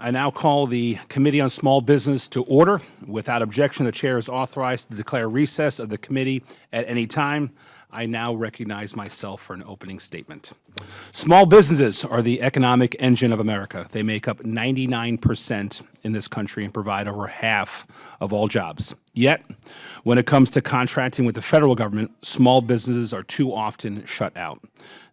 I now call the Committee on Small Business to order. Without objection, the chair is authorized to declare recess of the committee at any time. I now recognize myself for an opening statement. Small businesses are the economic engine of America. They make up 99% in this country and provide over half of all jobs. Yet, when it comes to contracting with the federal government, small businesses are too often shut out.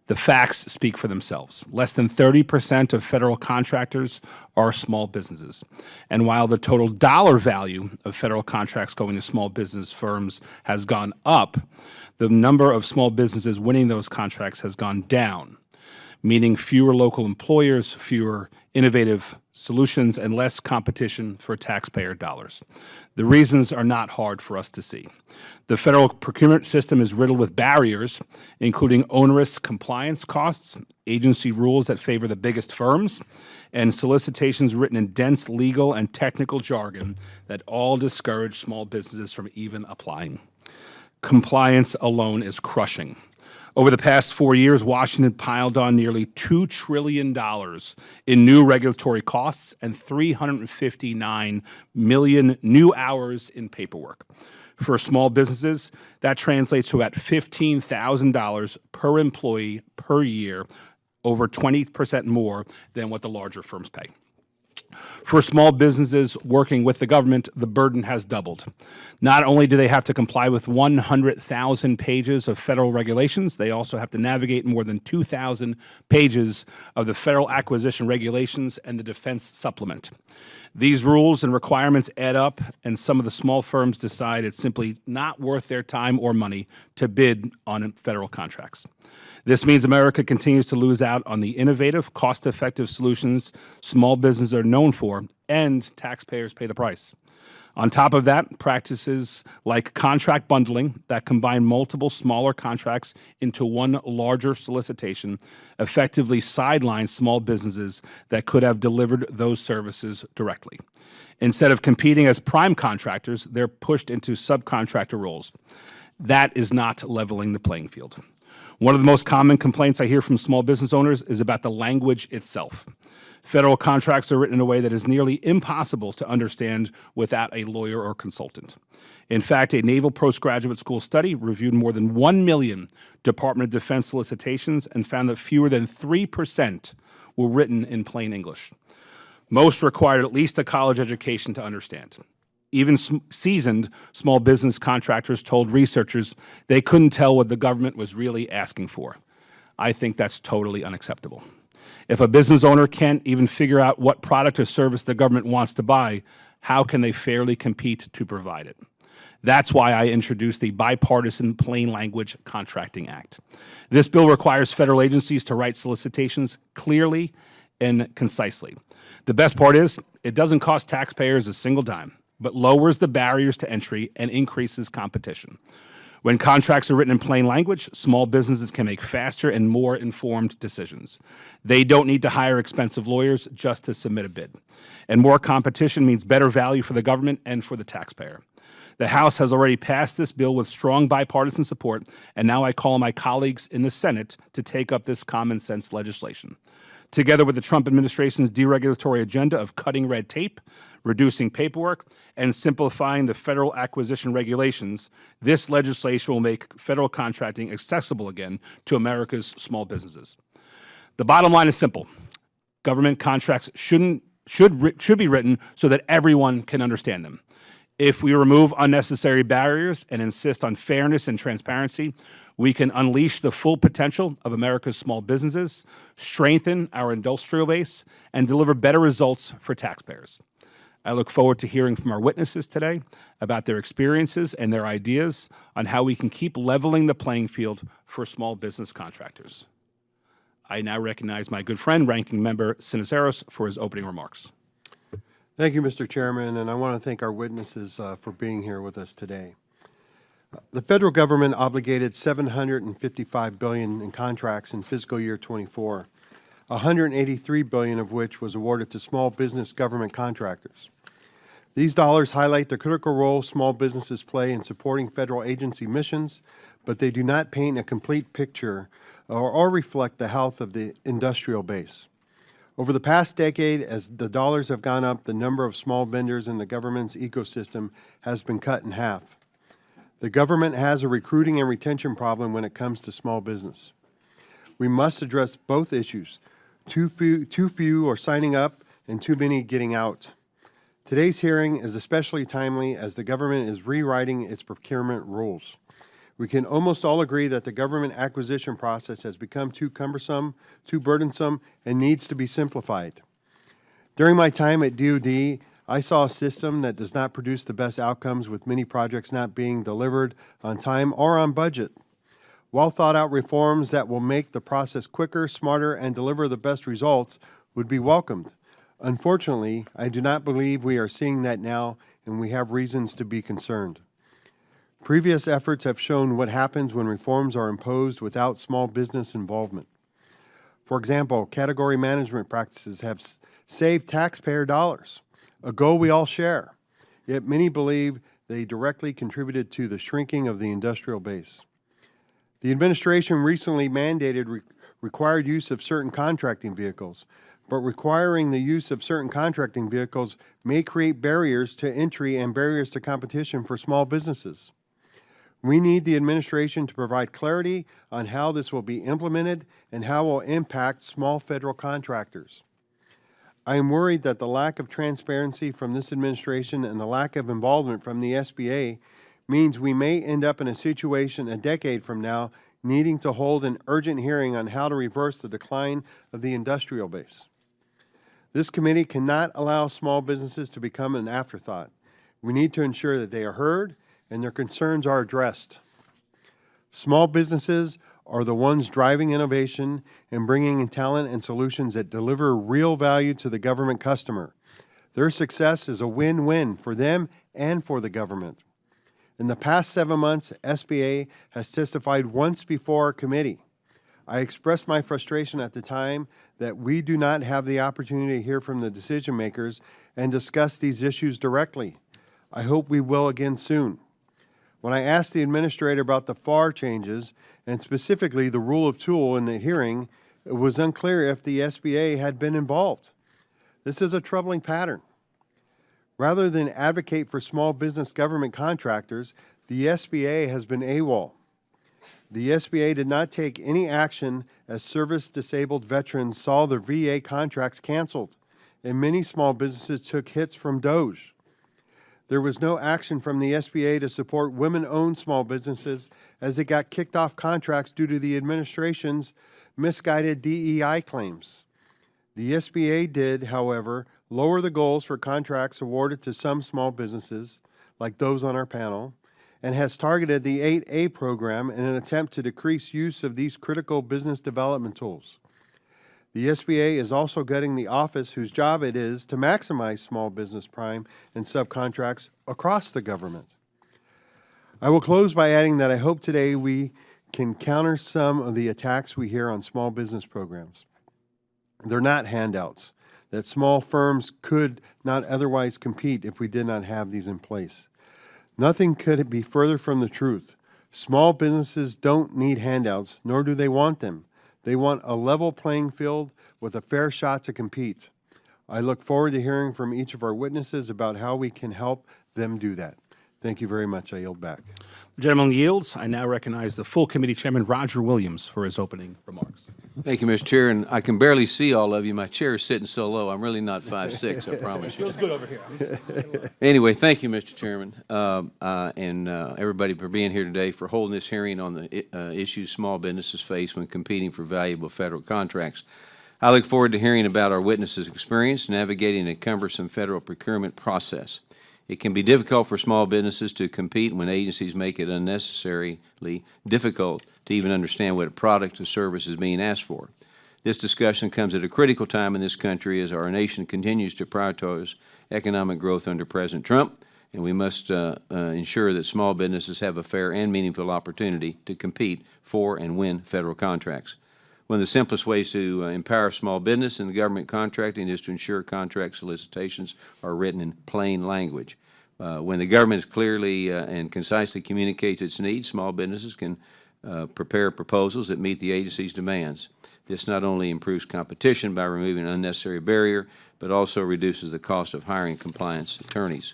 The facts speak for themselves. Less than 30% of federal contractors are small businesses. And while the total dollar value of federal contracts going to small business firms has gone up, the number of small businesses winning those contracts has gone down, meaning fewer local employers, fewer innovative solutions, and less competition for taxpayer dollars. The reasons are not hard for us to see. The federal procurement system is riddled with barriers, including onerous compliance costs, agency rules that favor the biggest firms, and solicitations written in dense legal and technical jargon that all discourage small businesses from even applying. Compliance alone is crushing. Over the past 4 years, Washington piled on nearly $2 trillion in new regulatory costs and 359 million new hours in paperwork. For small businesses, that translates to about $15,000 per employee per year, over 20% more than what the larger firms pay. For small businesses working with the government, the burden has doubled. Not only do they have to comply with 100,000 pages of federal regulations, they also have to navigate more than 2,000 pages of the Federal Acquisition Regulations and the Defense Supplement. These rules and requirements add up, and some of the small firms decide it's simply not worth their time or money to bid on federal contracts. This means America continues to lose out on the innovative, cost-effective solutions small businesses are known for, and taxpayers pay the price. On top of that, practices like contract bundling that combine multiple smaller contracts into one larger solicitation effectively sideline small businesses that could have delivered those services directly. Instead of competing as prime contractors, they're pushed into subcontractor roles. That is not leveling the playing field. One of the most common complaints I hear from small business owners is about the language itself. Federal contracts are written in a way that is nearly impossible to understand without a lawyer or consultant. In fact, a Naval Postgraduate School study reviewed more than 1 million Department of Defense solicitations and found that fewer than 3% were written in plain English. Most required at least a college education to understand. Even seasoned small business contractors told researchers they couldn't tell what the government was really asking for. I think that's totally unacceptable. If a business owner can't even figure out what product or service the government wants to buy, how can they fairly compete to provide it? That's why I introduced the Bipartisan Plain Language Contracting Act. This bill requires federal agencies to write solicitations clearly and concisely. The best part is, it doesn't cost taxpayers a single dime, but lowers the barriers to entry and increases competition. When contracts are written in plain language, small businesses can make faster and more informed decisions. They don't need to hire expensive lawyers just to submit a bid. And more competition means better value for the government and for the taxpayer. The House has already passed this bill with strong bipartisan support, and now I call on my colleagues in the Senate to take up this common sense legislation. Together with the Trump administration's deregulatory agenda of cutting red tape, reducing paperwork, and simplifying the federal acquisition regulations, this legislation will make federal contracting accessible again to America's small businesses. The bottom line is simple. Government contracts should be written so that everyone can understand them. If we remove unnecessary barriers and insist on fairness and transparency, we can unleash the full potential of America's small businesses, strengthen our industrial base, and deliver better results for taxpayers. I look forward to hearing from our witnesses today about their experiences and their ideas on how we can keep leveling the playing field for small business contractors. I now recognize my good friend, Ranking Member Siniseros, for his opening remarks. Thank you, Mr. Chairman, and I want to thank our witnesses for being here with us today. The federal government obligated $755 billion in contracts in fiscal year 24, $183 billion of which was awarded to small business government contractors. These dollars highlight the critical role small businesses play in supporting federal agency missions, but they do not paint a complete picture or reflect the health of the industrial base. Over the past decade, as the dollars have gone up, the number of small vendors in the government's ecosystem has been cut in half. The government has a recruiting and retention problem when it comes to small business. We must address both issues. Too few are signing up and too many getting out. Today's hearing is especially timely as the government is rewriting its procurement rules. We can almost all agree that the government acquisition process has become too cumbersome, too burdensome, and needs to be simplified. During my time at DoD, I saw a system that does not produce the best outcomes, with many projects not being delivered on time or on budget. Well thought out reforms that will make the process quicker, smarter, and deliver the best results would be welcomed. Unfortunately, I do not believe we are seeing that now, and we have reasons to be concerned. Previous efforts have shown what happens when reforms are imposed without small business involvement. For example, category management practices have saved taxpayer dollars, a goal we all share, yet many believe they directly contributed to the shrinking of the industrial base. The administration recently mandated required use of certain contracting vehicles, but requiring the use of certain contracting vehicles may create barriers to entry and barriers to competition for small businesses. We need the administration to provide clarity on how this will be implemented and how it will impact small federal contractors. I am worried that the lack of transparency from this administration and the lack of involvement from the SBA means we may end up in a situation a decade from now needing to hold an urgent hearing on how to reverse the decline of the industrial base. This committee cannot allow small businesses to become an afterthought. We need to ensure that they are heard and their concerns are addressed. Small businesses are the ones driving innovation and bringing in talent and solutions that deliver real value to the government customer. Their success is a win-win for them and for the government. In the past 7 months, SBA has testified once before our committee. I expressed my frustration at the time that we do not have the opportunity to hear from the decision makers and discuss these issues directly. I hope we will again soon. When I asked the administrator about the FAR changes, and specifically the rule of tool in the hearing, it was unclear if the SBA had been involved. This is a troubling pattern. Rather than advocate for small business government contractors, the SBA has been AWOL. The SBA did not take any action as service-disabled veterans saw their VA contracts canceled, and many small businesses took hits from DOGE. There was no action from the SBA to support women-owned small businesses as they got kicked off contracts due to the administration's misguided DEI claims. The SBA did, however, lower the goals for contracts awarded to some small businesses, like those on our panel, and has targeted the 8A program in an attempt to decrease use of these critical business development tools. The SBA is also gutting the office whose job it is to maximize small business prime and subcontracts across the government. I will close by adding that I hope today we can counter some of the attacks we hear on small business programs. They're not handouts that small firms could not otherwise compete if we did not have these in place. Nothing could be further from the truth. Small businesses don't need handouts, nor do they want them. They want a level playing field with a fair shot to compete. I look forward to hearing from each of our witnesses about how we can help them do that. Thank you very much. I yield back. The gentleman yields. I now recognize the full committee chairman, Roger Williams, for his opening remarks. Thank you, Mr. Chair, and I can barely see all of you. My chair is sitting so low. I'm really not 5'6", I promise you. Feels good over here. Anyway, thank you, Mr. Chairman, and everybody for being here today, for holding this hearing on the issues small businesses face when competing for valuable federal contracts. I look forward to hearing about our witnesses' experience navigating a cumbersome federal procurement process. It can be difficult for small businesses to compete when agencies make it unnecessarily difficult to even understand what a product or service is being asked for. This discussion comes at a critical time in this country as our nation continues to prioritize economic growth under President Trump, and we must ensure that small businesses have a fair and meaningful opportunity to compete for and win federal contracts. One of the simplest ways to empower small business in government contracting is to ensure contract solicitations are written in plain language. When the government clearly and concisely communicates its needs, small businesses can prepare proposals that meet the agency's demands. This not only improves competition by removing an unnecessary barrier, but also reduces the cost of hiring compliance attorneys.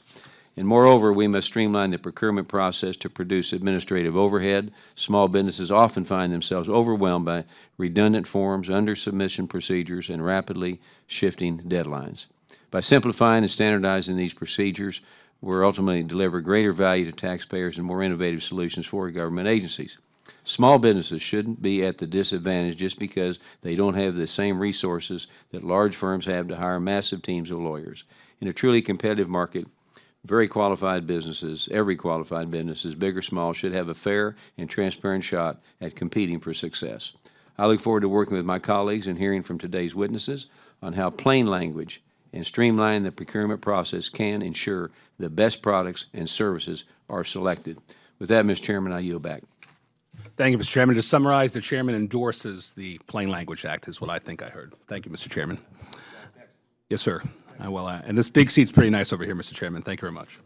And moreover, we must streamline the procurement process to reduce administrative overhead. Small businesses often find themselves overwhelmed by redundant forms, under-submission procedures, and rapidly shifting deadlines. By simplifying and standardizing these procedures, we're ultimately deliver greater value to taxpayers and more innovative solutions for government agencies. Small businesses shouldn't be at the disadvantage just because they don't have the same resources that large firms have to hire massive teams of lawyers. In a truly competitive market, every qualified businesses, big or small, should have a fair and transparent shot at competing for success. I look forward to working with my colleagues and hearing from today's witnesses on how plain language and streamlining the procurement process can ensure the best products and services are selected. With that, Mr. Chairman, I yield back. Thank you, Mr. Chairman. To summarize, the chairman endorses the Plain Language Act, is what I think I heard. Thank you, Mr. Chairman. Yes, sir. I will. And this big seat's pretty nice over here, Mr. Chairman. Thank you very much.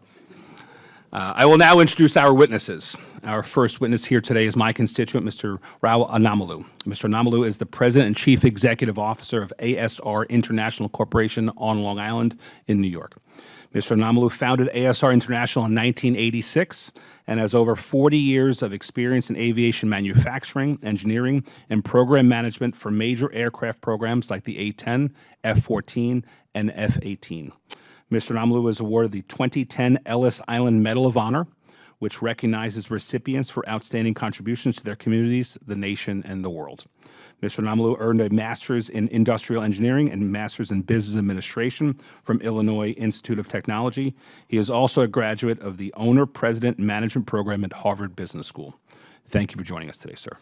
I will now introduce our witnesses. Our first witness here today is my constituent, Mr. Rao Anamalu. Mr. Anamalu is the President and Chief Executive Officer of ASR International Corporation on Long Island in New York. Mr. Anamalu founded ASR International in 1986 and has over 40 years of experience in aviation manufacturing, engineering, and program management for major aircraft programs like the A-10, F-14, and F-18. Mr. Anamalu was awarded the 2010 Ellis Island Medal of Honor, which recognizes recipients for outstanding contributions to their communities, the nation, and the world. Mr. Anamalu earned a master's in industrial engineering and master's in business administration from Illinois Institute of Technology. He is also a graduate of the Owner President Management Program at Harvard Business School. Thank you for joining us today, sir.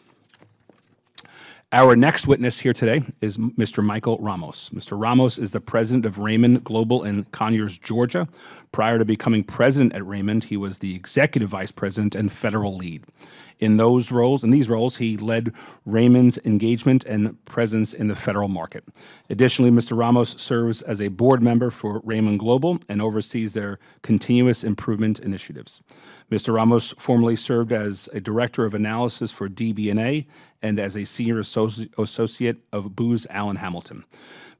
Our next witness here today is Mr. Michael Ramos. Mr. Ramos is the president of Raymond Global in Conyers, Georgia. Prior to becoming president at Raymond, he was the executive vice president and federal lead. In these roles, he led Raymond's engagement and presence in the federal market. Additionally, Mr. Ramos serves as a board member for Raymond Global and oversees their continuous improvement initiatives. Mr. Ramos formerly served as a director of analysis for DB&A and as a senior associate of Booz Allen Hamilton.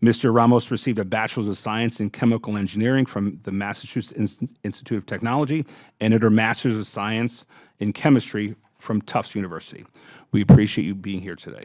Mr. Ramos received a Bachelor's of Science in Chemical Engineering from the Massachusetts Institute of Technology and a Master's of Science in Chemistry from Tufts University. We appreciate you being here today.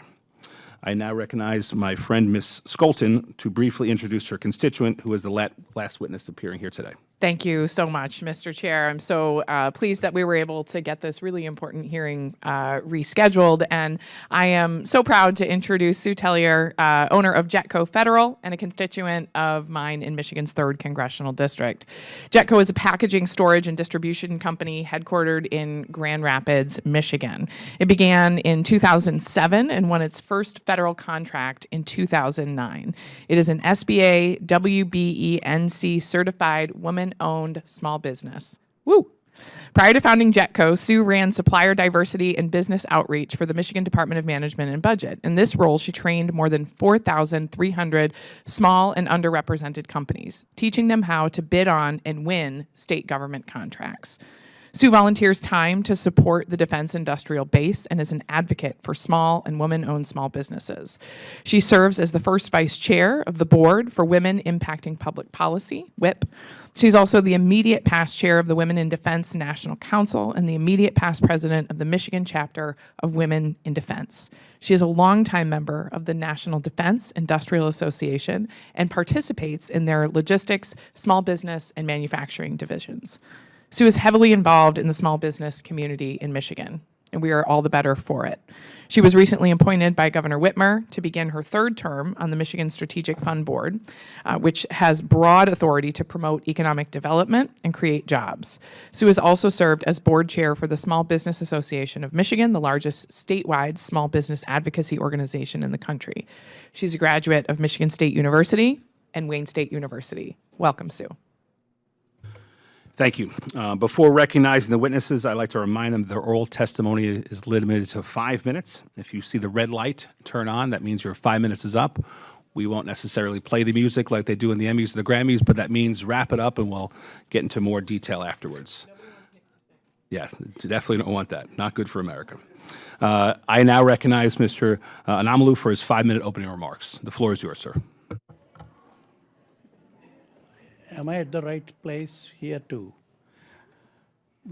I now recognize my friend, Ms. Skolton, to briefly introduce her constituent, who is the last witness appearing here today. Thank you so much, Mr. Chair. I'm so pleased that we were able to get this really important hearing rescheduled, and I am so proud to introduce Sue Tellier, owner of Jetco Federal and a constituent of mine in Michigan's 3rd Congressional District. Jetco is a packaging, storage, and distribution company headquartered in Grand Rapids, Michigan. It began in 2007 and won its first federal contract in 2009. It is an SBA WBENC certified woman-owned small business. Woo! Prior to founding Jetco, Sue ran supplier diversity and business outreach for the Michigan Department of Management and Budget. In this role, she trained more than 4,300 small and underrepresented companies, teaching them how to bid on and win state government contracts. Sue volunteers time to support the defense industrial base and is an advocate for small and women-owned small businesses. She serves as the first vice chair of the board for Women Impacting Public Policy, WIP. She's also the immediate past chair of the Women in Defense National Council and the immediate past president of the Michigan chapter of Women in Defense. She is a longtime member of the National Defense Industrial Association and participates in their logistics, small business, and manufacturing divisions. Sue is heavily involved in the small business community in Michigan, and we are all the better for it. She was recently appointed by Governor Whitmer to begin her 3rd term on the Michigan Strategic Fund Board, which has broad authority to promote economic development and create jobs. Sue has also served as board chair for the Small Business Association of Michigan, the largest statewide small business advocacy organization in the country. She's a graduate of Michigan State University and Wayne State University. Welcome, Sue. Thank you. Before recognizing the witnesses, I'd like to remind them their oral testimony is limited to 5 minutes. If you see the red light turn on, that means your 5 minutes is up. We won't necessarily play the music like they do in the Emmys or the Grammys, but that means wrap it up and we'll get into more detail afterwards. Yeah, definitely don't want that. Not good for America. I now recognize Mr. Anamalu for his 5-minute opening remarks. The floor is yours, sir. Am I at the right place here too?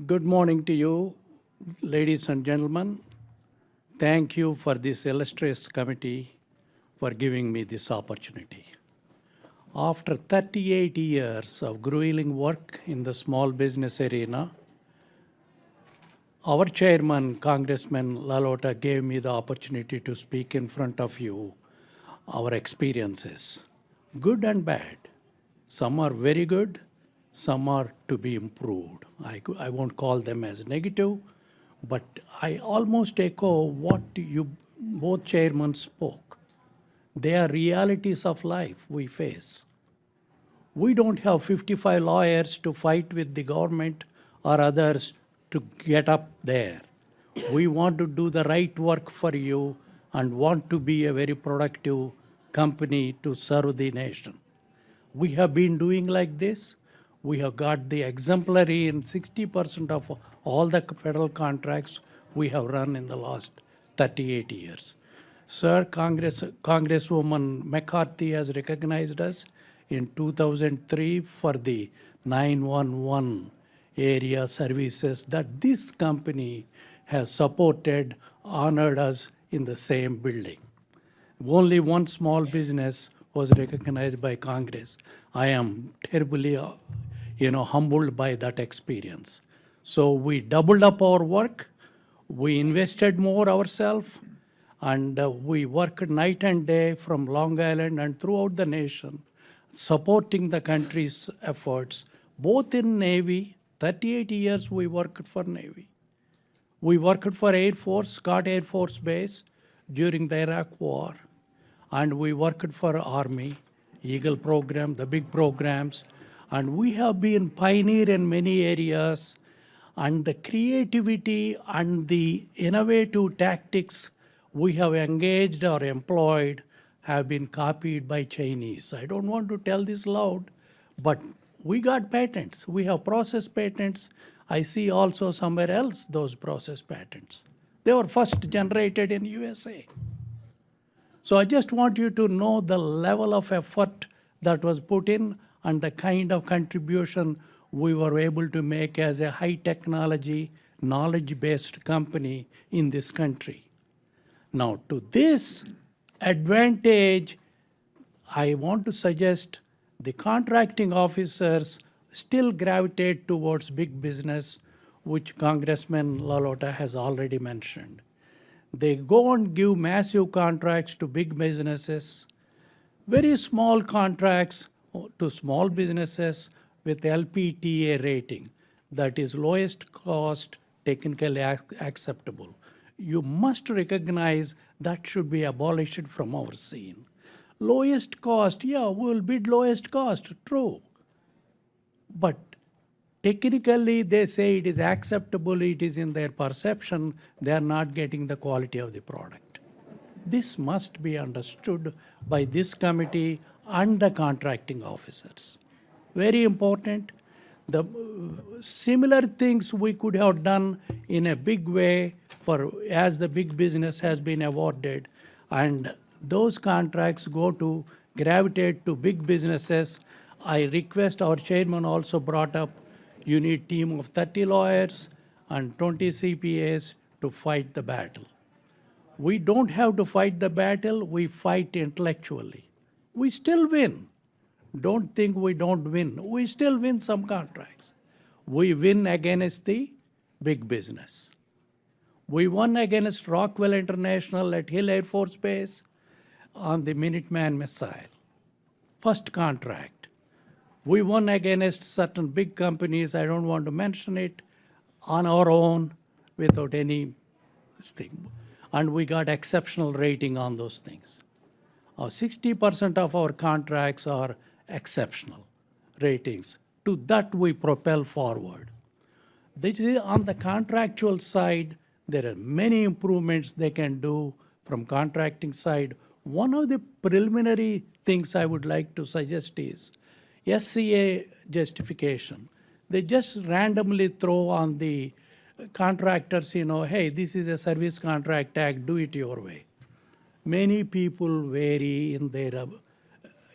Good morning to you, ladies and gentlemen. Thank you for this illustrious committee for giving me this opportunity. After 38 years of grueling work in the small business arena, our chairman, Congressman LaLota, gave me the opportunity to speak in front of you our experiences, good and bad. Some are very good, some are to be improved. I won't call them as negative, but I almost echo what you both chairmen spoke. They are realities of life we face. We don't have 55 lawyers to fight with the government or others to get up there. We want to do the right work for you and want to be a very productive company to serve the nation. We have been doing like this. We have got the exemplary in 60% of all the federal contracts we have run in the last 38 years. Sir, Congresswoman McCarthy has recognized us in 2003 for the 911 area services that this company has supported, honored us in the same building. Only one small business was recognized by Congress. I am terribly, humbled by that experience. So we doubled up our work, we invested more ourselves, and we worked night and day from Long Island and throughout the nation, supporting the country's efforts, both in Navy. 38 years we worked for Navy. We worked for Air Force, Scott Air Force Base during the Iraq War. And we worked for Army, Eagle program, the big programs. And we have been pioneer in many areas. And the creativity and the innovative tactics we have engaged or employed have been copied by Chinese. I don't want to tell this loud, but we got patents. We have process patents. I see also somewhere else those process patents. They were first generated in USA. So I just want you to know the level of effort that was put in and the kind of contribution we were able to make as a high technology, knowledge-based company in this country. Now, to this advantage, I want to suggest the contracting officers still gravitate towards big business, which Congressman LaLota has already mentioned. They go and give massive contracts to big businesses, very small contracts to small businesses with LPTA rating, that is lowest cost, technically acceptable. You must recognize that should be abolished from our scene. Lowest cost, yeah, we will bid lowest cost, true. But technically, they say it is acceptable, it is in their perception, they are not getting the quality of the product. This must be understood by this committee and the contracting officers. Very important. The similar things we could have done in a big way for as the big business has been awarded, and those contracts gravitate to big businesses. I request, our chairman also brought up, you need team of 30 lawyers and 20 CPAs to fight the battle. We don't have to fight the battle, we fight intellectually. We still win. Don't think we don't win. We still win some contracts. We win against the big business. We won against Rockwell International at Hill Air Force Base on the Minuteman missile. First contract. We won against certain big companies, I don't want to mention it, on our own without any thing. And we got exceptional rating on those things. 60% of our contracts are exceptional ratings. To that we propel forward. This is on the contractual side, there are many improvements they can do from contracting side. One of the preliminary things I would like to suggest is SCA justification. They just randomly throw on the contractors, hey, this is a service contract act, do it your way. Many people vary in their,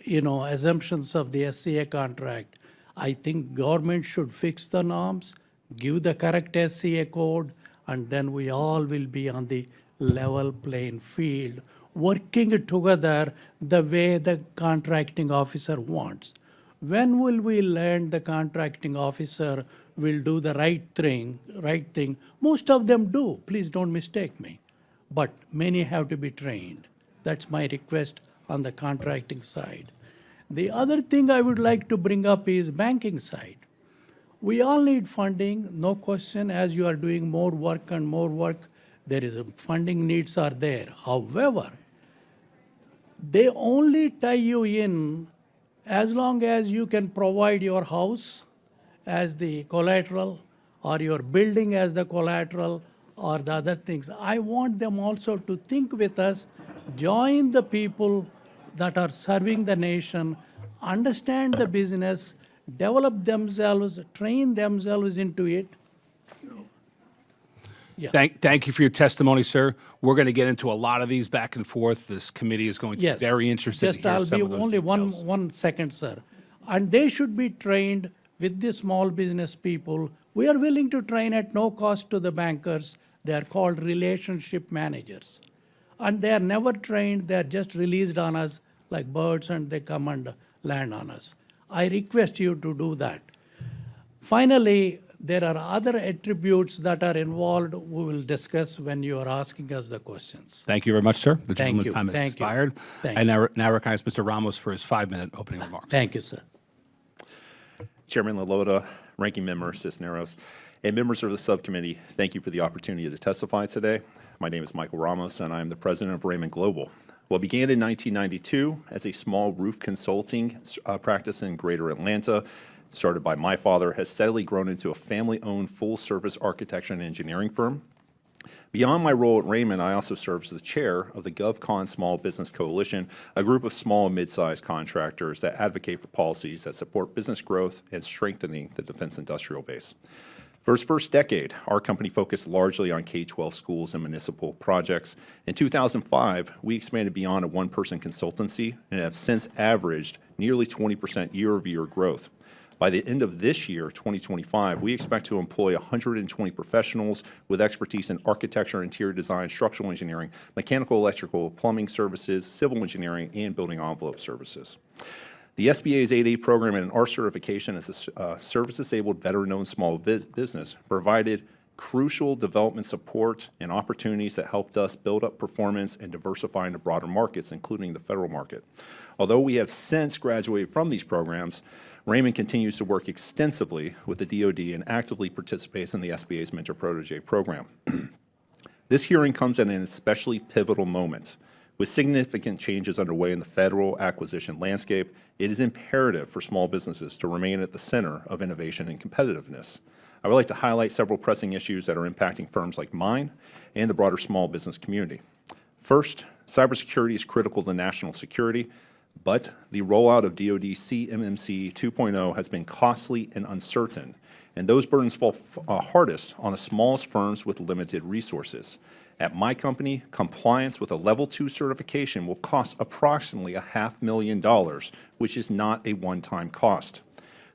assumptions of the SCA contract. I think government should fix the norms, give the correct SCA code, and then we all will be on the level playing field, working together the way the contracting officer wants. When will we learn the contracting officer will do the right thing? Most of them do, please don't mistake me. But many have to be trained. That's my request on the contracting side. The other thing I would like to bring up is banking side. We all need funding, no question, as you are doing more work, there is funding needs are there. However, they only tie you in as long as you can provide your house as the collateral or your building as the collateral or the other things. I want them also to think with us, join the people that are serving the nation, understand the business, develop themselves, train themselves into it. Yeah. Thank you for your testimony, sir. We're going to get into a lot of these back and forth. This committee is going to Yes. be very interested to hear I'll some be of those only details. one second, sir. And they should be trained with the small business people. We are willing to train at no cost to the bankers. They are called relationship managers. And they are never trained, they are just released on us like birds and they come and land on us. I request you to do that. Finally, there are other attributes that are involved we will discuss when you are asking us the questions. Thank you very much, sir. The gentleman's you. time has Thank you. expired. Thank I now recognize Mr. Ramos for his 5-minute opening remarks. Thank you, sir. Chairman LaLota, Ranking Member Cisneros, and members of the subcommittee, thank you for the opportunity to testify today. My name is Michael Ramos, and I am the president of Raymond Global. What began in 1992 as a small roof consulting practice in Greater Atlanta, started by my father, has steadily grown into a family-owned full-service architecture and engineering firm. Beyond my role at Raymond, I also serve as the chair of the GovCon Small Business Coalition, a group of small and mid-sized contractors that advocate for policies that support business growth and strengthening the defense industrial base. For its first decade, our company focused largely on K-12 schools and municipal projects. In 2005, we expanded beyond a one-person consultancy and have since averaged nearly 20% year-over-year growth. By the end of this year, 2025, we expect to employ 120 professionals with expertise in architecture, interior design, structural engineering, mechanical, electrical, plumbing services, civil engineering, and building envelope services. The SBA's 8A program and our certification as a service-disabled veteran-owned small business provided crucial development support and opportunities that helped us build up performance and diversify into broader markets, including the federal market. Although we have since graduated from these programs, Raymond continues to work extensively with the DoD and actively participates in the SBA's Mentor Protege program. This hearing comes at an especially pivotal moment. With significant changes underway in the federal acquisition landscape, it is imperative for small businesses to remain at the center of innovation and competitiveness. I would like to highlight several pressing issues that are impacting firms like mine and the broader small business community. First, cybersecurity is critical to national security, but the rollout of DoD CMMC 2.0 has been costly and uncertain, and those burdens fall hardest on the smallest firms with limited resources. At my company, compliance with a Level 2 certification will cost approximately $500,000, which is not a one-time cost.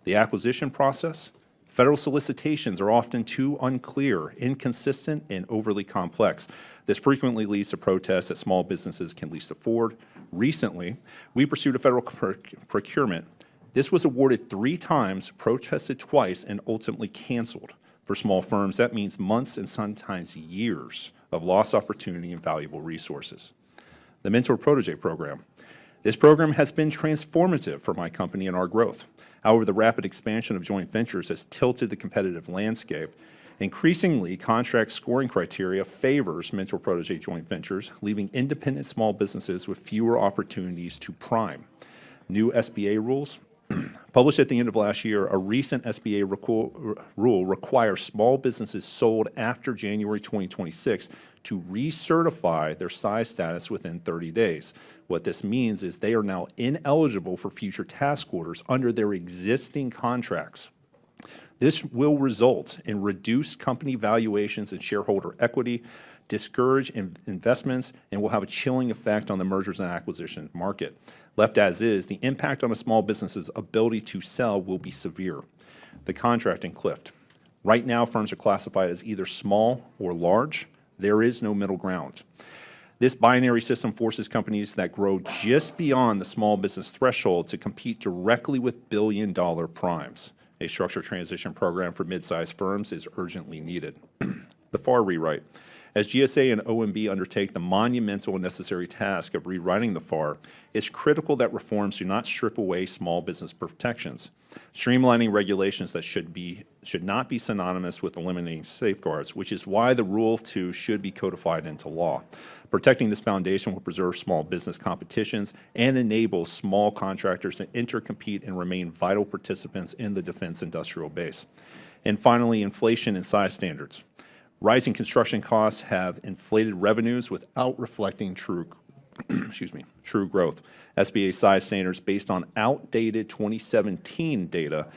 The acquisition process, federal solicitations are often too unclear, inconsistent, and overly complex. This frequently leads to protests that small businesses can least afford. Recently, we pursued a federal procurement. This was awarded 3 times, protested twice, and ultimately canceled. For small firms, that means months and sometimes years of lost opportunity and valuable resources. The Mentor Protege program. This program has been transformative for my company and our growth. However, the rapid expansion of joint ventures has tilted the competitive landscape. Increasingly, contract scoring criteria favors Mentor Protege joint ventures, leaving independent small businesses with fewer opportunities to prime. New SBA rules. Published at the end of last year, a recent SBA rule requires small businesses sold after January 2026 to recertify their size status within 30 days. What this means is they are now ineligible for future task orders under their existing contracts. This will result in reduced company valuations and shareholder equity, discourage investments, and will have a chilling effect on the mergers and acquisition market. Left as is, the impact on a small business's ability to sell will be severe. The contracting cliff. Right now, firms are classified as either small or large. There is no middle ground. This binary system forces companies that grow just beyond the small business threshold to compete directly with billion-dollar primes. A structured transition program for mid-sized firms is urgently needed. The FAR rewrite. As GSA and OMB undertake the monumental and necessary task of rewriting the FAR, it's critical that reforms do not strip away small business protections. Streamlining regulations that should not be synonymous with eliminating safeguards, which is why the Rule of Two should be codified into law. Protecting this foundation will preserve small business competitions and enable small contractors to intercompete and remain vital participants in the defense industrial base. And finally, inflation and size standards. Rising construction costs have inflated revenues without reflecting true growth. SBA size standards based on outdated 2017 data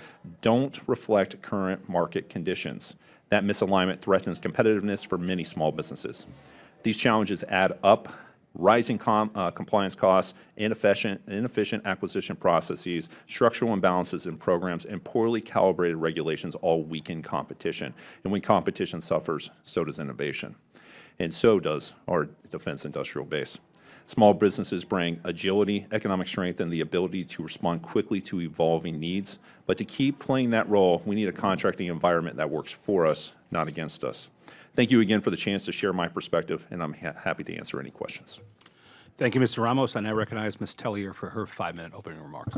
don't reflect current market conditions. That misalignment threatens competitiveness for many small businesses. These challenges add up. Rising compliance costs, inefficient acquisition processes, structural imbalances in programs, and poorly calibrated regulations all weaken competition. And when competition suffers, so does innovation. And so does our defense industrial base. Small businesses bring agility, economic strength, and the ability to respond quickly to evolving needs. But to keep playing that role, we need a contracting environment that works for us, not against us. Thank you again for the chance to share my perspective, and I'm happy to answer any questions. Thank you, Mr. Ramos. I now recognize Ms. Tellier for her 5-minute opening remarks.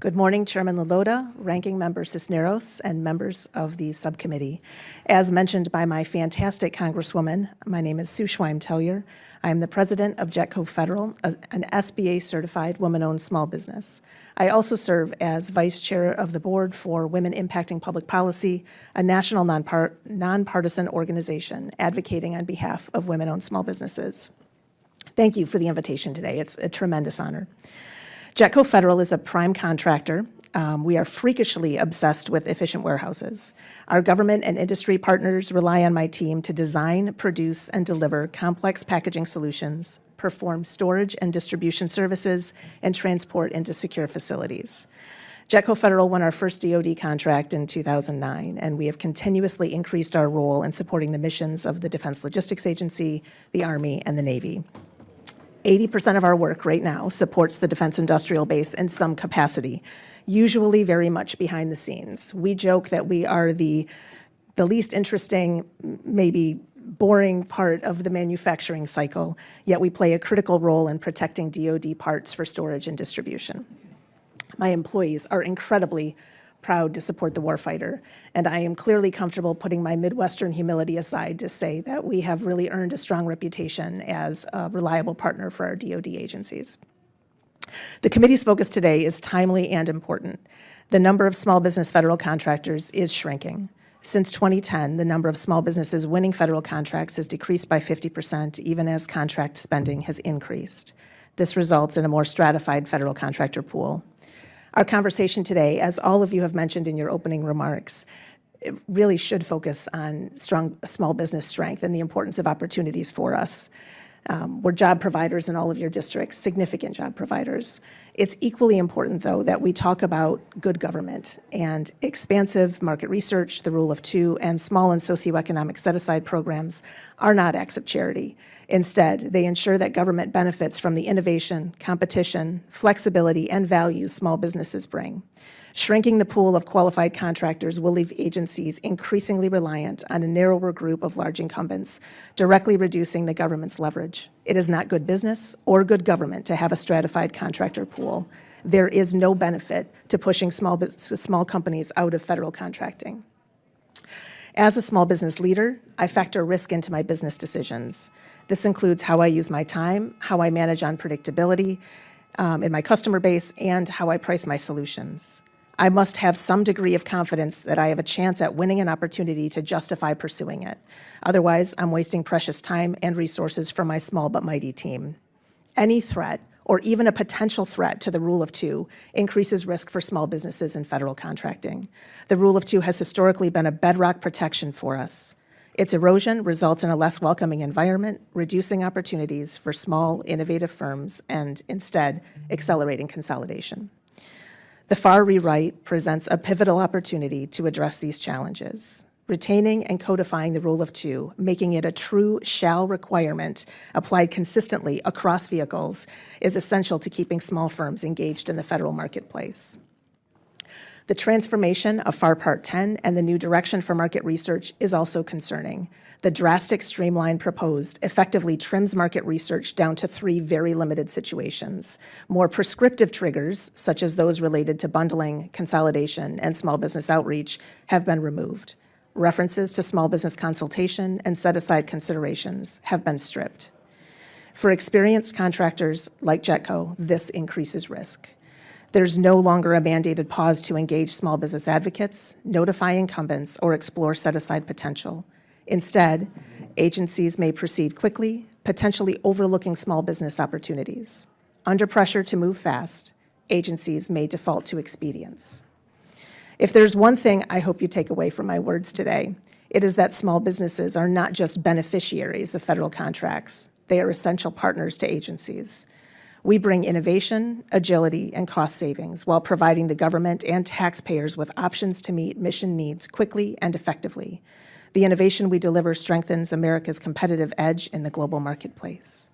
Good morning, Chairman LaLota, Ranking Member Cisneros, and members of the subcommittee. As mentioned by my fantastic Congresswoman, my name is Sue Schweim-Tellier. I am the president of Jetco Federal, an SBA-certified woman-owned small business. I also serve as vice chair of the board for Women Impacting Public Policy, a national nonpartisan organization advocating on behalf of women-owned small businesses. Thank you for the invitation today. It's a tremendous honor. Jetco Federal is a prime contractor. We are freakishly obsessed with efficient warehouses. Our government and industry partners rely on my team to design, produce, and deliver complex packaging solutions, perform storage and distribution services, and transport into secure facilities. Jetco Federal won our first DoD contract in 2009, and we have continuously increased our role in supporting the missions of the Defense Logistics Agency, the Army, and the Navy. 80% of our work right now supports the defense industrial base in some capacity, usually very much behind the scenes. We joke that we are the least interesting, maybe boring part of the manufacturing cycle, yet we play a critical role in protecting DoD parts for storage and distribution. My employees are incredibly proud to support the warfighter, and I am clearly comfortable putting my Midwestern humility aside to say that we have really earned a strong reputation as a reliable partner for our DoD agencies. The committee's focus today is timely and important. The number of small business federal contractors is shrinking. Since 2010, the number of small businesses winning federal contracts has decreased by 50%, even as contract spending has increased. This results in a more stratified federal contractor pool. Our conversation today, as all of you have mentioned in your opening remarks, it really should focus on strong small business strength and the importance of opportunities for us. We're job providers in all of your districts, significant job providers. It's equally important, though, that we talk about good government and expansive market research, the Rule of Two, and small and socioeconomic set-aside programs are not acts of charity. Instead, they ensure that government benefits from the innovation, competition, flexibility, and value small businesses bring. Shrinking the pool of qualified contractors will leave agencies increasingly reliant on a narrower group of large incumbents, directly reducing the government's leverage. It is not good business or good government to have a stratified contractor pool. There is no benefit to pushing small companies out of federal contracting. As a small business leader, I factor risk into my business decisions. This includes how I use my time, how I manage unpredictability in my customer base, and how I price my solutions. I must have some degree of confidence that I have a chance at winning an opportunity to justify pursuing it. Otherwise, I'm wasting precious time and resources from my small but mighty team. Any threat or even a potential threat to the rule of two increases risk for small businesses in federal contracting. The rule of two has historically been a bedrock protection for us. Its erosion results in a less welcoming environment, reducing opportunities for small, innovative firms, and instead accelerating consolidation. The FAR rewrite presents a pivotal opportunity to address these challenges. Retaining and codifying the rule of two, making it a true shall requirement applied consistently across vehicles, is essential to keeping small firms engaged in the federal marketplace. The transformation of FAR Part 10 and the new direction for market research is also concerning. The drastic streamline proposed effectively trims market research down to 3 very limited situations. More prescriptive triggers, such as those related to bundling, consolidation, and small business outreach, have been removed. References to small business consultation and set-aside considerations have been stripped. For experienced contractors like Jetco, this increases risk. There's no longer a mandated pause to engage small business advocates, notify incumbents, or explore set-aside potential. Instead, agencies may proceed quickly, potentially overlooking small business opportunities. Under pressure to move fast, agencies may default to expedience. If there's one thing I hope you take away from my words today, it is that small businesses are not just beneficiaries of federal contracts, they are essential partners to agencies. We bring innovation, agility, and cost savings while providing the government and taxpayers with options to meet mission needs quickly and effectively. The innovation we deliver strengthens America's competitive edge in the global marketplace.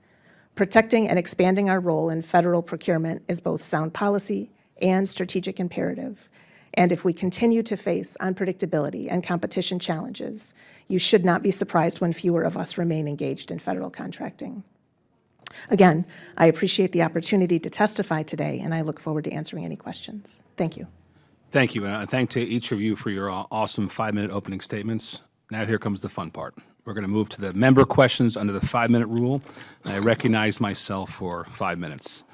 Protecting and expanding our role in federal procurement is both sound policy and strategic imperative. And if we continue to face unpredictability and competition challenges, you should not be surprised when fewer of us remain engaged in federal contracting. Again, I appreciate the opportunity to testify today, and I look forward to answering any questions. Thank you. Thank you, and thank to each of you for your awesome 5-minute opening statements. Now here comes the fun part. We're going to move to the member questions under the 5-minute rule, and I recognize myself for 5 minutes.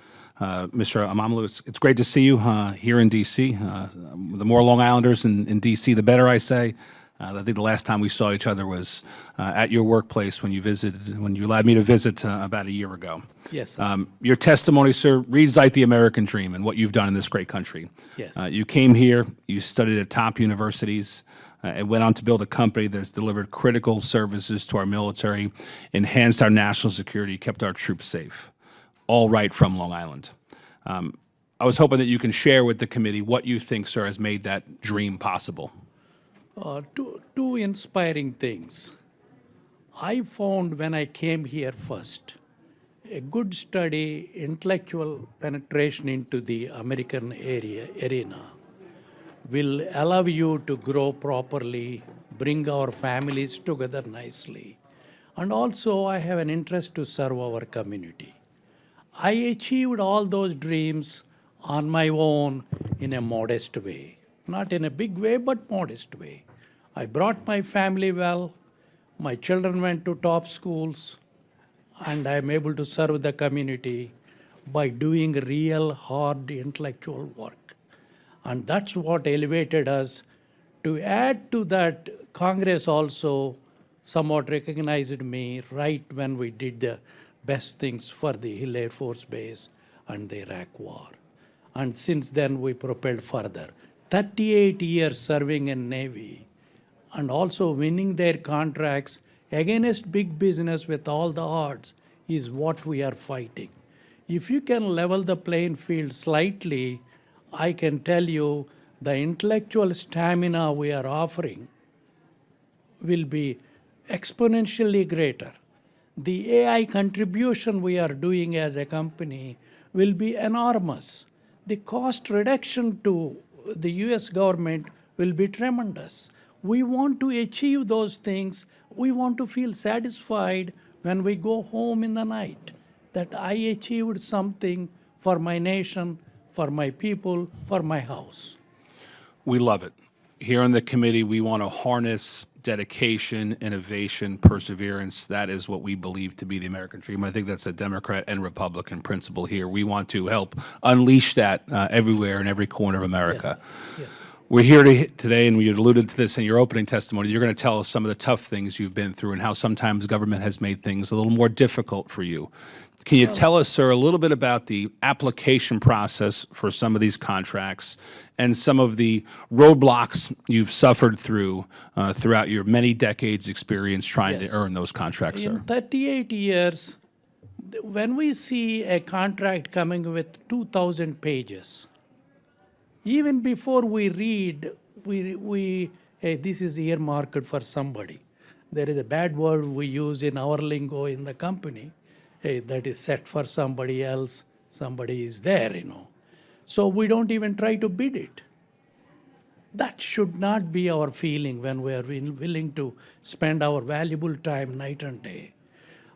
Mr. Amamlu, it's great to see you here in D.C. The more Long Islanders in D.C., the better, I say. I think the last time we saw each other was at your workplace when you allowed me to visit about a year ago. Yes, sir. Your testimony, sir, reads like the American dream and what you've done in this great country. Yes. You came here, you studied at top universities, and went on to build a company that's delivered critical services to our military, enhanced our national security, kept our troops safe, all right from Long Island. I was hoping that you can share with the committee what you think, sir, has made that dream possible. Two inspiring things. I found when I came here first, a good study, intellectual penetration into the American arena will allow you to grow properly, bring our families together nicely. And also, I have an interest to serve our community. I achieved all those dreams on my own in a modest way. Not in a big way, but modest way. I brought my family well. My children went to top schools, and I'm able to serve the community by doing real hard intellectual work. And that's what elevated us. To add to that, Congress also somewhat recognized me right when we did the best things for the Hill Air Force Base and the Iraq War. And since then, we propelled further. 38 years serving in Navy and also winning their contracts against big business with all the odds is what we are fighting. If you can level the playing field slightly, I can tell you the intellectual stamina we are offering will be exponentially greater. The AI contribution we are doing as a company will be enormous. The cost reduction to the US government will be tremendous. We want to achieve those things. We want to feel satisfied when we go home in the night that I achieved something for my nation, for my people, for my house. We love it. Here on the committee, we want to harness dedication, innovation, perseverance. That is what we believe to be the American dream. I think that's a Democrat and Republican principle here. We want to help unleash that everywhere in every corner of America. Yes. We're here today, and we alluded to this in your opening testimony. You're going to tell us some of the tough things you've been through and how sometimes government has made things a little more difficult for you. Can you tell us, sir, a little bit about the application process for some of these contracts and some of the roadblocks you've suffered through throughout your many decades' experience trying Yes. to earn those contracts, sir? In 38 years, when we see a contract coming with 2,000 pages, even before we read, hey, this is earmarked for somebody. There is a bad word we use in our lingo in the company. Hey, that is set for somebody else. Somebody is there, So we don't even try to bid it. That should not be our feeling when we are willing to spend our valuable time night and day.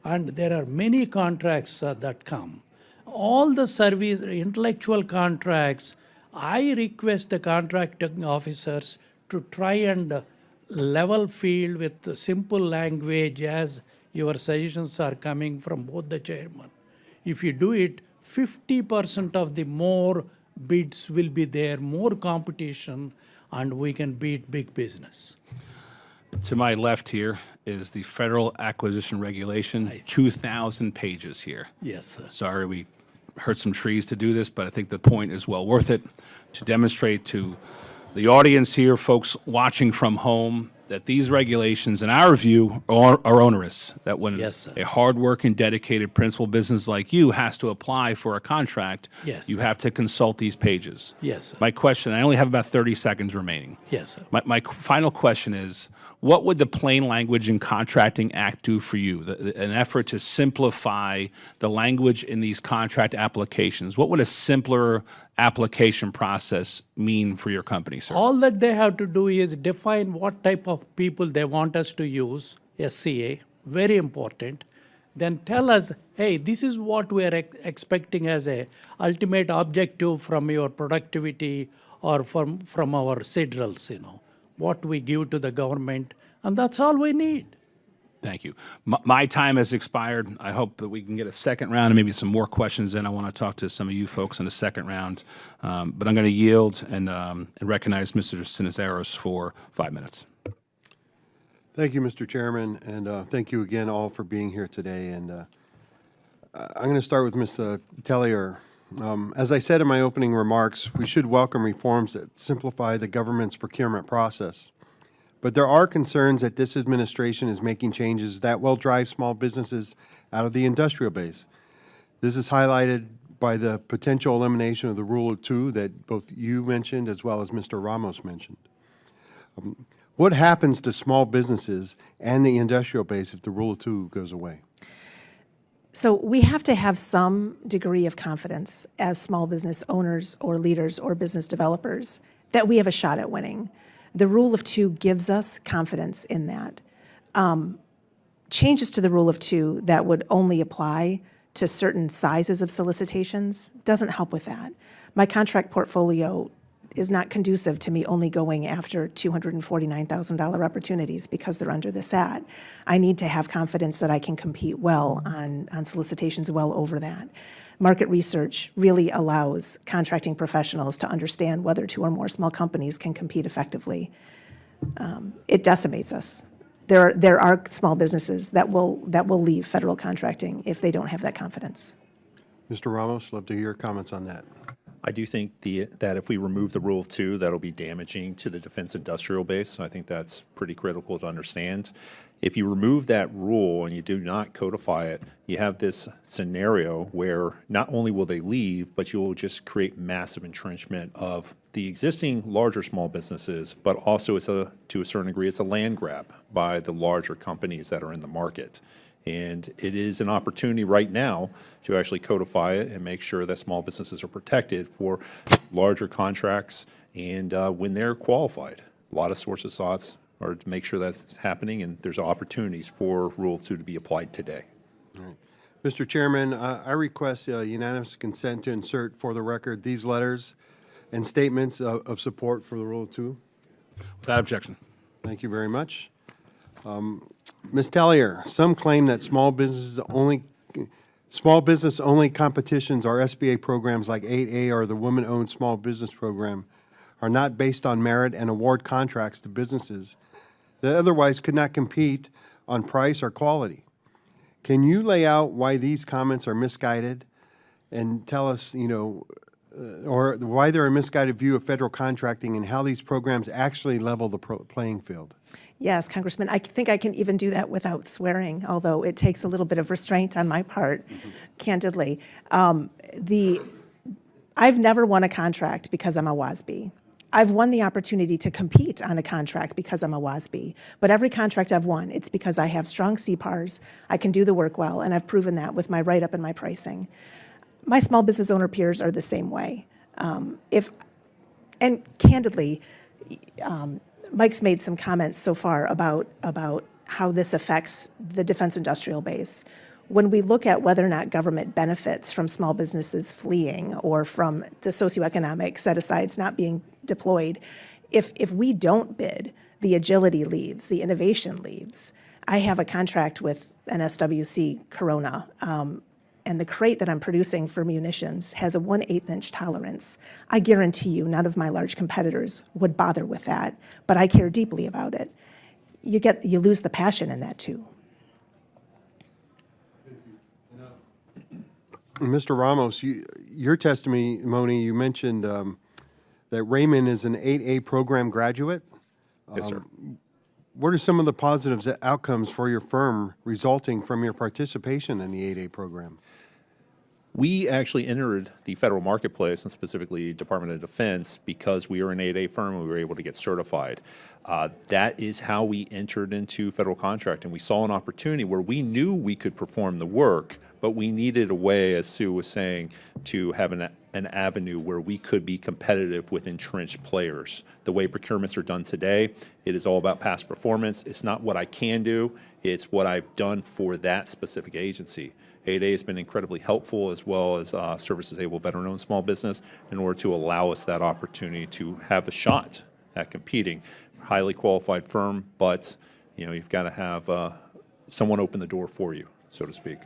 And there are many contracts that come. All the service, intellectual contracts, I request the contracting officers to try and level field with simple language as your suggestions are coming from both the chairman. If you do it, 50% of the more bids will be there, more competition, and we can beat big business. To my left here is the Federal Acquisition Regulation, 2,000 pages here. Yes, sir. Sorry, we hurt some trees to do this, but I think the point is well worth it to demonstrate to the audience here, folks watching from home, that these regulations, in our view, are onerous. That when Yes, sir. a hardworking, dedicated principal business like you has to apply for a contract, Yes. you have to consult these pages. Yes, sir. My question, I only have about 30 seconds remaining. Yes, sir. My final question is, what would the Plain Language and Contracting Act do for you? An effort to simplify the language in these contract applications. What would a simpler application process mean for your company, sir? All that they have to do is define what type of people they want us to use, SCA, very important. Then tell us, hey, this is what we are expecting as a ultimate objective from your productivity or from our CIDRLs, what we give to the government, and that's all we need. Thank you. My time has expired. I hope that we can get a second round and maybe some more questions in. I want to talk to some of you folks in the second round. But I'm going to yield and recognize Mr. Sinaceros for 5 minutes. Thank you, Mr. Chairman, and thank you again all for being here today. And I'm going to start with Ms. Tellier. As I said in my opening remarks, we should welcome reforms that simplify the government's procurement process. But there are concerns that this administration is making changes that will drive small businesses out of the industrial base. This is highlighted by the potential elimination of the Rule of Two that both you mentioned as well as Mr. Ramos mentioned. What happens to small businesses and the industrial base if the Rule of Two goes away? So we have to have some degree of confidence as small business owners or leaders or business developers that we have a shot at winning. The Rule of Two gives us confidence in that. Changes to the Rule of Two that would only apply to certain sizes of solicitations doesn't help with that. My contract portfolio is not conducive to me only going after $249,000 opportunities because they're under this ad. I need to have confidence that I can compete well on solicitations well over that. Market research really allows contracting professionals to understand whether two or more small companies can compete effectively. It decimates us. There are small businesses that will leave federal contracting if they don't have that confidence. Mr. Ramos, love to hear your comments on that. I do think that if we remove the Rule of Two, that'll be damaging to the defense industrial base. I think that's pretty critical to understand. If you remove that rule and you do not codify it, you have this scenario where not only will they leave, but you will just create massive entrenchment of the existing larger small businesses, but also to a certain degree, it's a land grab by the larger companies that are in the market. And it is an opportunity right now to actually codify it and make sure that small businesses are protected for larger contracts and when they're qualified. A lot of sources' thoughts are to make sure that's happening, and there's opportunities for Rule of Two to be applied today. All right. Mr. Chairman, I request unanimous consent to insert for the record these letters and statements of support for the Rule of Two. Without objection. Thank you very much. Ms. Tellier, some claim that small business only competitions or SBA programs like 8A or the Women-Owned Small Business Program are not based on merit and award contracts to businesses that otherwise could not compete on price or quality. Can you lay out why these comments are misguided and tell us, or why they're a misguided view of federal contracting and how these programs actually level the playing field? Yes, Congressman, I think I can even do that without swearing, although it takes a little bit of restraint on my part, candidly. I've never won a contract because I'm a WASB. I've won the opportunity to compete on a contract because I'm a WASB. But every contract I've won, it's because I have strong CPARs, I can do the work well, and I've proven that with my write-up and my pricing. My small business owner peers are the same way. And candidly, Mike's made some comments so far about how this affects the defense industrial base. When we look at whether or not government benefits from small businesses fleeing or from the socioeconomic set-asides not being deployed, if we don't bid, the agility leaves, the innovation leaves. I have a contract with an SWC Corona, and the crate that I'm producing for munitions has a 1/8 inch tolerance. I guarantee you none of my large competitors would bother with that, but I care deeply about it. You lose the passion in that too. Mr. Ramos, your testimony, you mentioned that Raymond is an 8A program graduate. Yes, sir. What are some of the positive outcomes for your firm resulting from your participation in the 8A program? We actually entered the federal marketplace, and specifically Department of Defense, because we are an 8A firm and we were able to get certified. That is how we entered into federal contracting. We saw an opportunity where we knew we could perform the work, but we needed a way, as Sue was saying, to have an avenue where we could be competitive with entrenched players. The way procurements are done today, it is all about past performance. It's not what I can do, it's what I've done for that specific agency. 8A has been incredibly helpful, as well as service-disabled veteran-owned small business, in order to allow us that opportunity to have a shot at competing. Highly qualified firm, but you've got to have someone open the door for you, so to speak.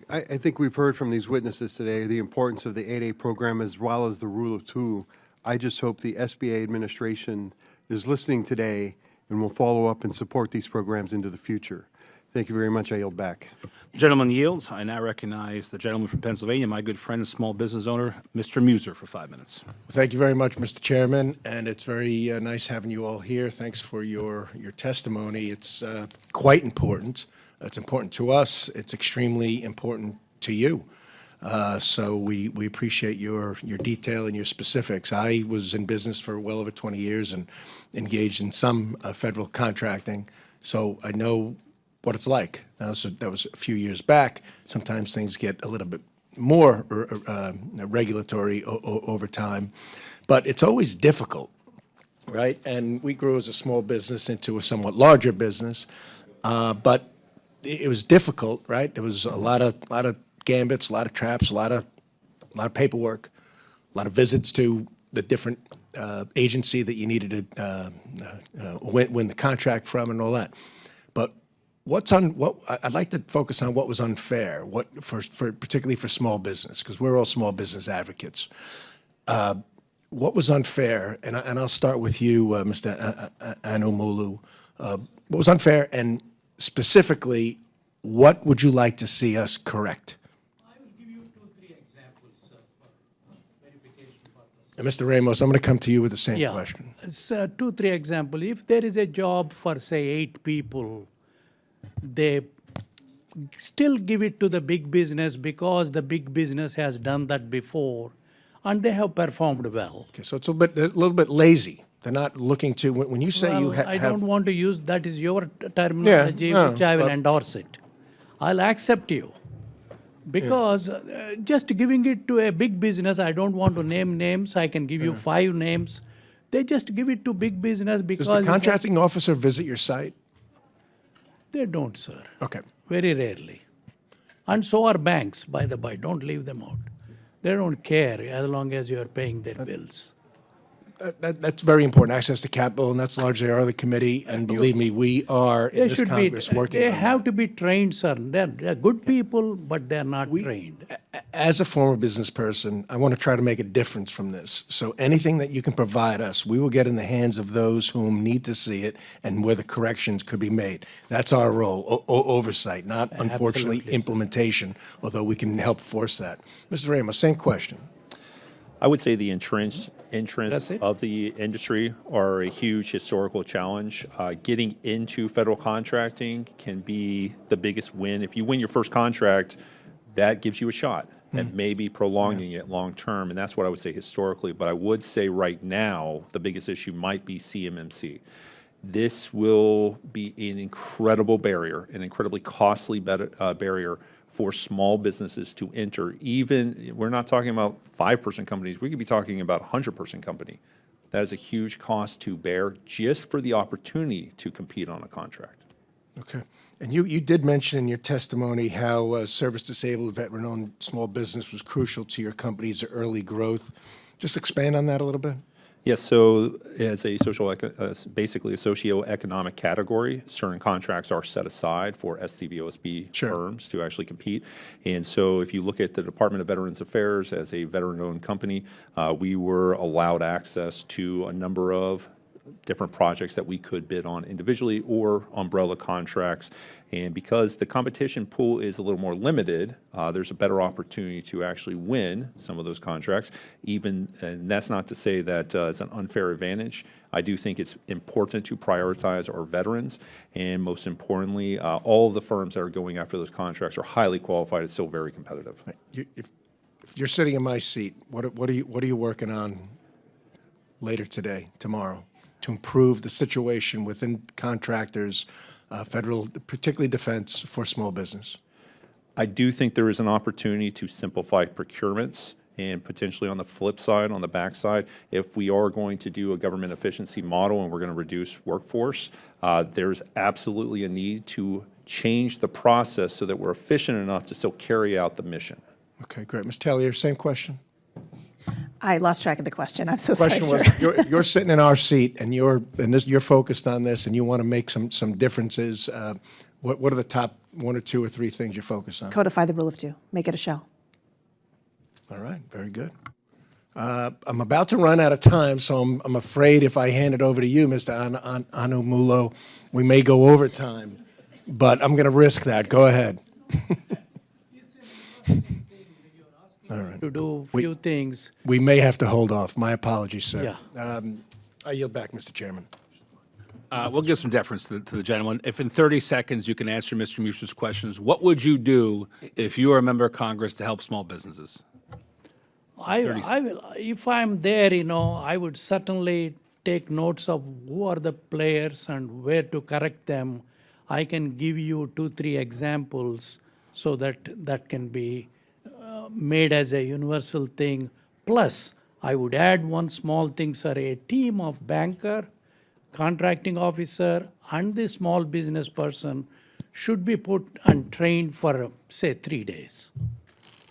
I think we've heard from these witnesses today the importance of the 8A program as well as the rule of two. I just hope the SBA administration is listening today and will follow up and support these programs into the future. Thank you very much. I yield back. The gentleman yields. I now recognize the gentleman from Pennsylvania, my good friend and small business owner, Mr. Muser, for 5 minutes. Thank you very much, Mr. Chairman, and it's very nice having you all here. Thanks for your testimony. It's quite important. It's important to us. It's extremely important to you. So we appreciate your detail and your specifics. I was in business for well over 20 years and engaged in some federal contracting, so I know what it's like. So that was a few years back. Sometimes things get a little bit more regulatory over time, but it's always difficult, right? And we grew as a small business into a somewhat larger business, but it was difficult, right? There was a lot of gambits, a lot of traps, a lot of paperwork, a lot of visits to the different agency that you needed to win the contract from, and all that. But I'd like to focus on what was unfair, particularly for small business, because we're all small business advocates. What was unfair, and I'll start with you, Mr. Anumulu. What was unfair, and specifically, what would you like to see us correct? I will give you 2-3 examples for verification purposes. And Mr. Ramos, I'm going to come to you with the same Yeah, question. it's 2-3 example. If there is a job for say 8 people, they still give it to the big business because the big business has done that before, and they have performed well. Okay, so it's a little bit lazy. They're not looking to, when you say you Well, I have. don't want to use, that is your terminology, Yeah, no, which I will but- endorse it. I'll accept you. Because just giving it to a big business, I don't want to name names, I can give you 5 names. They just give it to big business because. Does the contracting officer visit your site? They don't, sir. Okay. Very rarely. And so are banks, by the by, don't leave them out. They don't care as long as you are paying their bills. That's very important, access to capital, and that's largely our other committee. And believe me, we are in They this should be, Congress working they on that. have to be trained, sir. They're good people, but they're not trained. As a former business person, I want to try to make a difference from this. So anything that you can provide us, we will get in the hands of those whom need to see it and where the corrections could be made. That's our role, oversight, not unfortunately Absolutely. implementation, although we can help force that. Mr. Ramos, same question. I would say the entrance That's it. of the industry are a huge historical challenge. Getting into federal contracting can be the biggest win. If you win your first contract, that gives you a shot at maybe prolonging it long term, and that's what I would say historically. But I would say right now, the biggest issue might be CMMC. This will be an incredible barrier, an incredibly costly barrier for small businesses to enter. Even, we're not talking about 5-person companies, we could be talking about a 100-person company. That is a huge cost to bear just for the opportunity to compete on a contract. Okay. And you did mention in your testimony how service-disabled, veteran-owned small business was crucial to your company's early growth. Just expand on that a little bit. Yes, so as a basically a socioeconomic category, certain contracts are set aside for STVOSB Sure. firms to actually compete. And so if you look at the Department of Veterans Affairs as a veteran-owned company, we were allowed access to a number of different projects that we could bid on individually or umbrella contracts. And because the competition pool is a little more limited, there's a better opportunity to actually win some of those contracts. And that's not to say that it's an unfair advantage. I do think it's important to prioritize our veterans, and most importantly, all of the firms that are going after those contracts are highly qualified. It's still very competitive. If you're sitting in my seat, what are you working on later today, tomorrow, to improve the situation within contractors, federal, particularly defense, for small business? I do think there is an opportunity to simplify procurements, and potentially on the flip side, on the backside, if we are going to do a government efficiency model and we're going to reduce workforce, there's absolutely a need to change the process so that we're efficient enough to still carry out the mission. Okay, great. Ms. Tellier, same question. I lost track of the question. I'm so sorry, Question sir. was, you're sitting in our seat and you're focused on this and you want to make some differences. What are the top 1 or 2 or 3 things you're focused on? Codify the rule of 2. Make it a shell. All right, very good. I'm about to run out of time, so I'm afraid if I hand it over to you, Mr. Anumulo, we may go over time, but I'm going to risk that. Go ahead. All right. To do few things. We may have to hold off. My apologies, sir. Yeah. I yield back, Mr. Chairman. We'll give some deference to the gentleman. If in 30 seconds you can answer Mr. Muser's questions, what would you do if you were a member of Congress to help small businesses? I will, if I'm there, I would certainly take notes of who are the players and where to correct them. I can give you 2, 3 examples so that can be made as a universal thing. Plus, I would add one small thing, sir, a team of banker, contracting officer, and the small business person should be put and trained for, say, 3 days.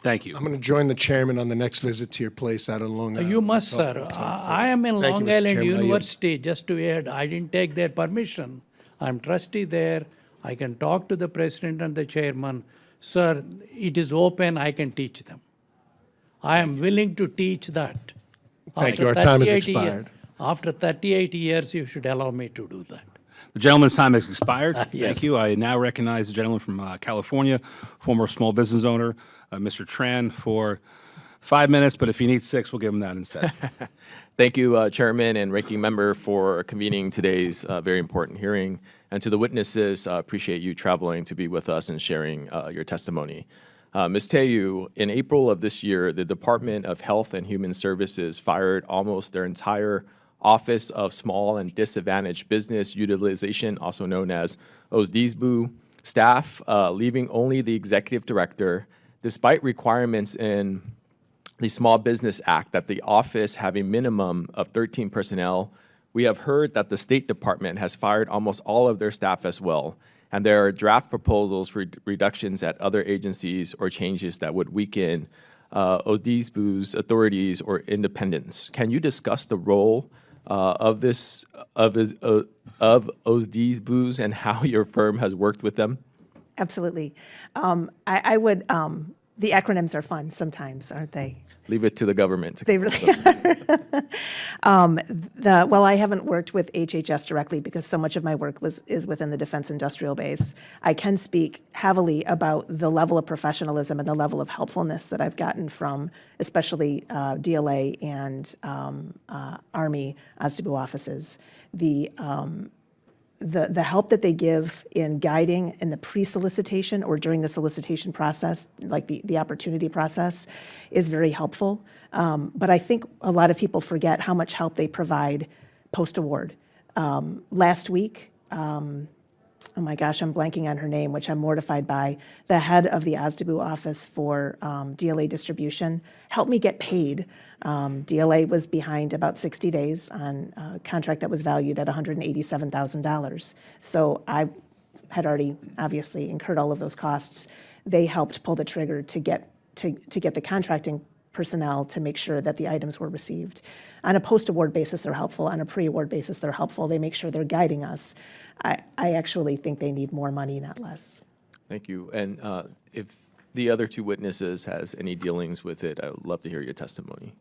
Thank you. I'm going to join the chairman on the next visit to your place out on Long Island. You must, sir. I am in Thank you, Long Mr. Island Chairman. I yield. University, just to add, I didn't take their permission. I'm trustee there. I can talk to the president and the chairman. Sir, it is open, I can teach them. I am willing to teach that. Thank After you. Our time has 38 expired. After 38 years, you should allow me to do that. The gentleman's time has expired. Yes. Thank you. I now recognize the gentleman from California, former small business owner, Mr. Tran, for 5 minutes, but if he needs 6, we'll give him that instead. Thank you, Chairman and Ranking Member, for convening today's very important hearing. And to the witnesses, appreciate you traveling to be with us and sharing your testimony. Ms. Teyu, in April of this year, the Department of Health and Human Services fired almost their entire Office of Small and Disadvantaged Business Utilization, also known as OSDSBU, staff, leaving only the executive director, despite requirements in the Small Business Act that the office have a minimum of 13 personnel. We have heard that the State Department has fired almost all of their staff as well, and there are draft proposals for reductions at other agencies or changes that would weaken ODSBU's authorities or independence. Can you discuss the role of ODSBU's and how your firm has worked with them? Absolutely. I would, the acronyms are fun sometimes, aren't they? Leave it to the government. They really are. Well, I haven't worked with HHS directly because so much of my work is within the defense industrial base. I can speak heavily about the level of professionalism and the level of helpfulness that I've gotten from especially DLA and Army OSDBU offices. The help that they give in guiding in the pre-solicitation or during the solicitation process, like the opportunity process, is very helpful. But I think a lot of people forget how much help they provide post-award. Last week, oh my gosh, I'm blanking on her name, which I'm mortified by, the head of the OSDBU office for DLA distribution helped me get paid. DLA was behind about 60 days on a contract that was valued at $187,000. So I had already obviously incurred all of those costs. They helped pull the trigger to get the contracting personnel to make sure that the items were received. On a post-award basis, they're helpful. On a pre-award basis, they're helpful. They make sure they're guiding us. I actually think they need more money, not less. Thank you. And if the other two witnesses has any dealings with it, I would love to hear your testimony.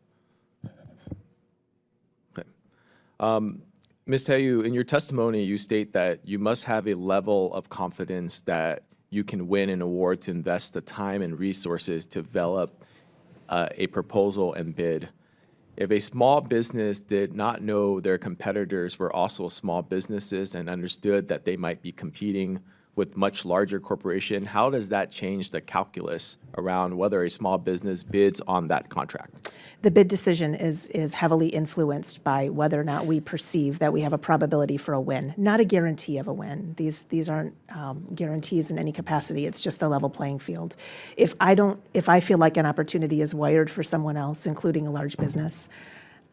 Okay. Ms. Tayu, in your testimony, you state that you must have a level of confidence that you can win an award to invest the time and resources to develop a proposal and bid. If a small business did not know their competitors were also small businesses and understood that they might be competing with much larger corporation, how does that change the calculus around whether a small business bids on that contract? The bid decision is heavily influenced by whether or not we perceive that we have a probability for a win, not a guarantee of a win. These aren't guarantees in any capacity. It's just the level playing field. If I feel like an opportunity is wired for someone else, including a large business,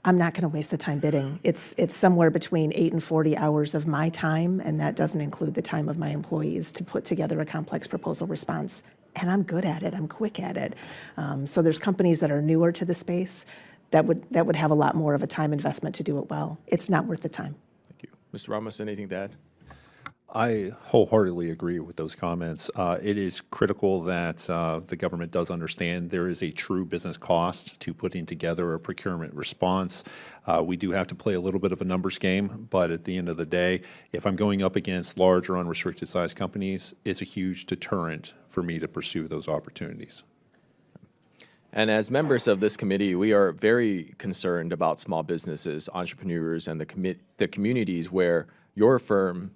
I'm not going to waste the time bidding. It's somewhere between 8 and 40 hours of my time, and that doesn't include the time of my employees to put together a complex proposal response. And I'm good at it. I'm quick at it. So there's companies that are newer to the space that would have a lot more of a time investment to do it well. It's not worth the time. Thank you. Mr. Ramos, anything to add? I wholeheartedly agree with those comments. It is critical that the government does understand there is a true business cost to putting together a procurement response. We do have to play a little bit of a numbers game, but at the end of the day, if I'm going up against large or unrestricted size companies, it's a huge deterrent for me to pursue those opportunities. And as members of this committee, we are very concerned about small businesses, entrepreneurs, and the communities where your firm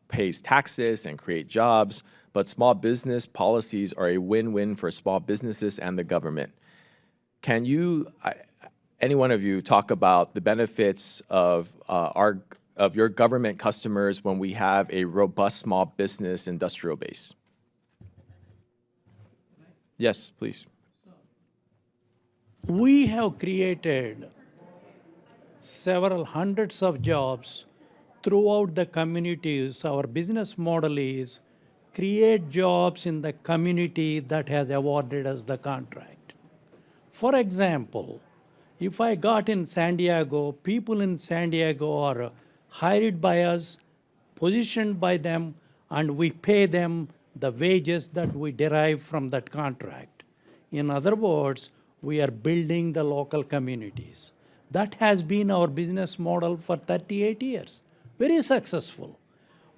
pays taxes and create jobs, but small business policies are a win-win for small businesses and the government. Can you, any one of you, talk about the benefits of your government customers when we have a robust small business industrial base? Yes, please. We have created several hundreds of jobs throughout the communities. Our business model is create jobs in the community that has awarded us the contract. For example, if I got in San Diego, people in San Diego are hired by us, positioned by them, and we pay them the wages that we derive from that contract. In other words, we are building the local communities. That has been our business model for 38 years. Very successful.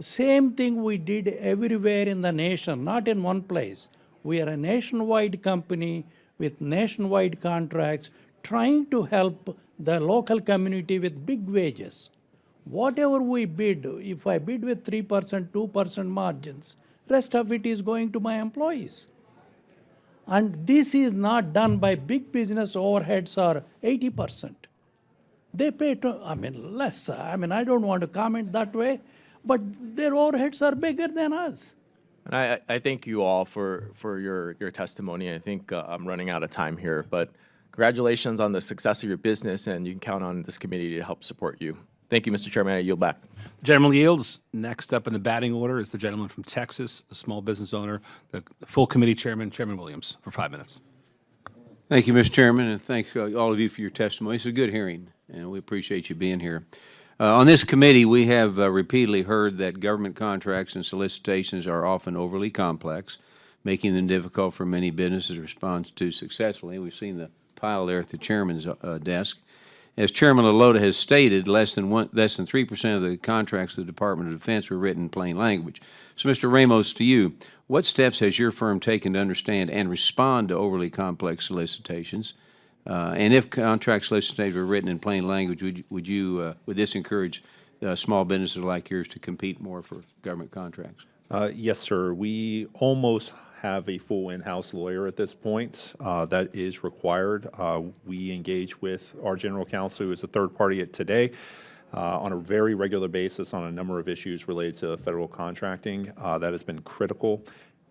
Same thing we did everywhere in the nation, not in one place. We are a nationwide company with nationwide contracts trying to help the local community with big wages. Whatever we bid, if I bid with 3%, 2% margins, rest of it is going to my employees. And this is not done by big business overheads or 80%. They pay, less. I don't want to comment that way, but their overheads are bigger than us. And I thank you all for your testimony. I think I'm running out of time here, but congratulations on the success of your business, and you can count on this committee to help support you. Thank you, Mr. Chairman. I yield back. The gentleman yields. Next up in the batting order is the gentleman from Texas, a small business owner, the full committee chairman, Chairman Williams, for 5 minutes. Thank you, Mr. Chairman, and thank all of you for your testimony. It's a good hearing, and we appreciate you being here. On this committee, we have repeatedly heard that government contracts and solicitations are often overly complex, making them difficult for many businesses to respond to successfully. We've seen the pile there at the chairman's desk. As Chairman LaLota has stated, less than 3% of the contracts of the Department of Defense were written in plain language. So, Mr. Ramos, to you, what steps has your firm taken to understand and respond to overly complex solicitations? And if contract solicitations were written in plain language, would this encourage small businesses like yours to compete more for government contracts? Yes, sir. We almost have a full in-house lawyer at this point. That is required. We engage with our general counsel, who is a third party today, on a very regular basis on a number of issues related to federal contracting. That has been critical.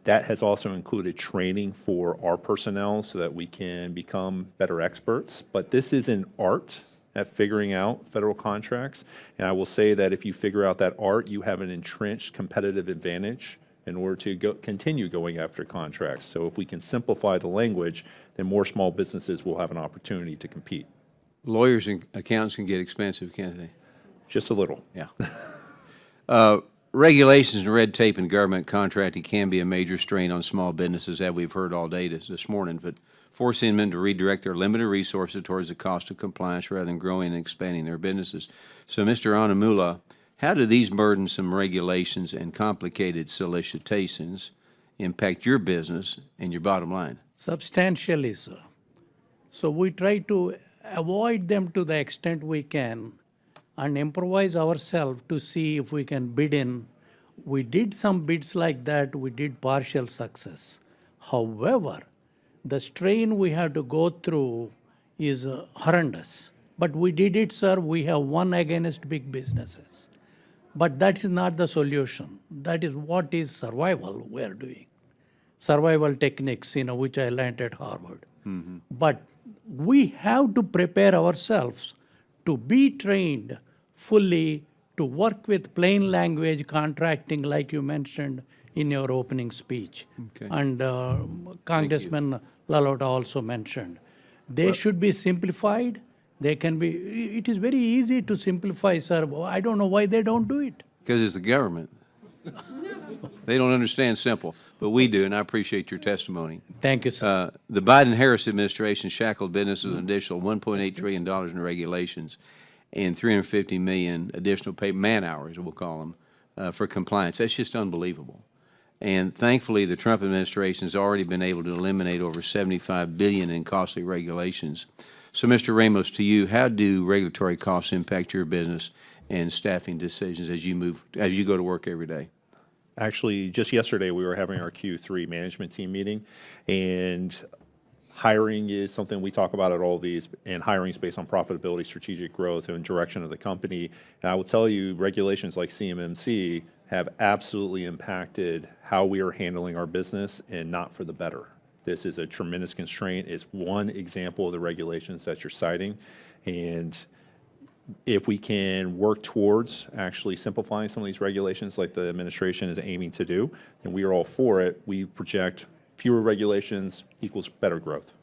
That has also included training for our personnel so that we can become better experts. But this is an art at figuring out federal contracts. And I will say that if you figure out that art, you have an entrenched competitive advantage in order to continue going after contracts. So if we can simplify the language, then more small businesses will have an opportunity to compete. Lawyers and accountants can get expensive, can't they? Just a little. Yeah. Regulations and red tape in government contracting can be a major strain on small businesses, as we've heard all day this morning, but forcing them to redirect their limited resources towards the cost of compliance rather than growing and expanding their businesses. So, Mr. Anamula, how do these burdensome regulations and complicated solicitations impact your business and your bottom line? Substantially, sir. So we try to avoid them to the extent we can and improvise ourselves to see if we can bid in. We did some bids like that, we did partial success. However, the strain we have to go through is horrendous. But we did it, sir. We have won against big businesses. But that is not the solution. That is what is survival we are doing. Survival techniques, which I learned at Harvard. Mm-hmm. But we have to prepare ourselves to be trained fully to work with plain language contracting, like you mentioned in your opening speech. Okay. And Congressman LaLota also mentioned. They should be simplified. They can be, it is very easy to simplify, sir. I don't know why they don't do it. Because it's the government. They don't understand simple, but we do, and I appreciate your testimony. Thank you, sir. The Biden-Harris administration shackled businesses with an additional $1.8 trillion in regulations and 350 million additional man-hours, we'll call them, for compliance. That's just unbelievable. And thankfully, the Trump administration has already been able to eliminate over $75 billion in costly regulations. So, Mr. Ramos, to you, how do regulatory costs impact your business and staffing decisions as you go to work every day? Actually, just yesterday, we were having our Q3 management team meeting, and hiring is something we talk about at all these, and hiring is based on profitability, strategic growth, and direction of the company. And I will tell you, regulations like CMMC have absolutely impacted how we are handling our business, and not for the better. This is a tremendous constraint. It's one example of the regulations that you're citing. And if we can work towards actually simplifying some of these regulations like the administration is aiming to do, then we are all for it. We project fewer regulations equals better growth.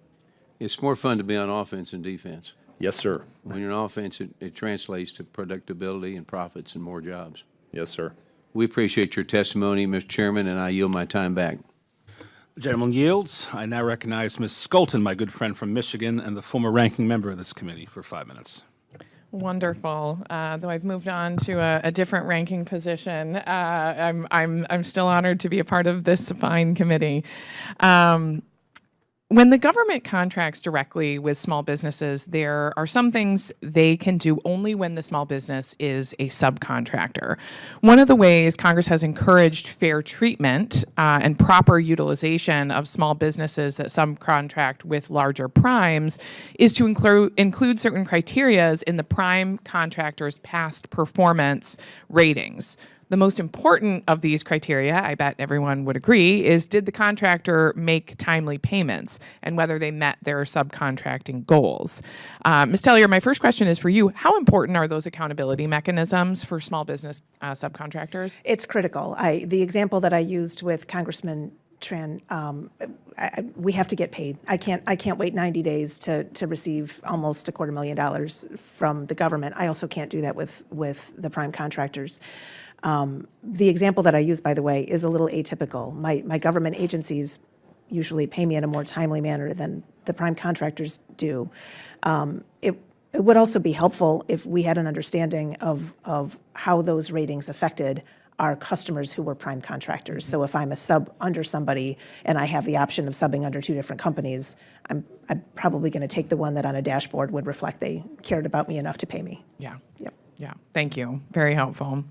It's more fun to be on offense than defense. Yes, sir. When you're on offense, it translates to predictability and profits and more jobs. Yes, sir. We appreciate your testimony, Mr. Chairman, and I yield my time back. The gentleman yields. I now recognize Ms. Skolton, my good friend from Michigan and the former ranking member of this committee, for 5 minutes. Wonderful. Though I've moved on to a different ranking position, I'm still honored to be a part of this fine committee. When the government contracts directly with small businesses, there are some things they can do only when the small business is a subcontractor. One of the ways Congress has encouraged fair treatment and proper utilization of small businesses that subcontract with larger primes is to include certain criterias in the prime contractor's past performance ratings. The most important of these criteria, I bet everyone would agree, is did the contractor make timely payments and whether they met their subcontracting goals. Ms. Tellier, my first question is for you. How important are those accountability mechanisms for small business subcontractors? It's critical. The example that I used with Congressman we have to get paid. I can't wait 90 days to receive almost $250,000 from the government. I also can't do that with the prime contractors. The example that I use, by the way, is a little atypical. My government agencies usually pay me in a more timely manner than the prime contractors do. It would also be helpful if we had an understanding of how those ratings affected our customers who were prime contractors. So if I'm a sub under somebody and I have the option of subbing under two different companies, I'm probably going to take the one that on a dashboard would reflect they cared about me enough to pay me. Yeah. Yep. Yeah, thank you. Very helpful.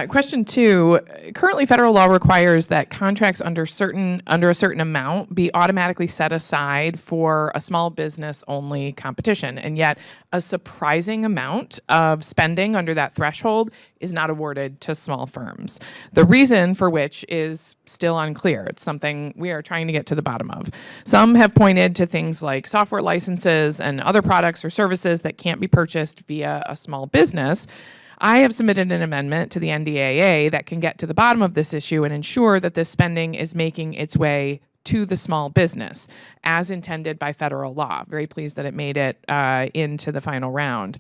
Question 2, currently federal law requires that contracts under a certain amount be automatically set aside for a small business only competition. And yet a surprising amount of spending under that threshold is not awarded to small firms. The reason for which is still unclear. It's something we are trying to get to the bottom of. Some have pointed to things like software licenses and other products or services that can't be purchased via a small business. I have submitted an amendment to the NDAA that can get to the bottom of this issue and ensure that this spending is making its way to the small business as intended by federal law. Very pleased that it made it into the final round.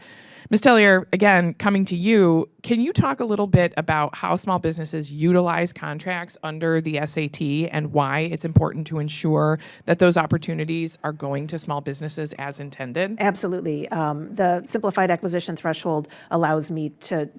Ms. Tellier, again, coming to you, can you talk a little bit about how small businesses utilize contracts under the SAT and why it's important to ensure that those opportunities are going to small businesses as intended? Absolutely. The simplified acquisition threshold allows me to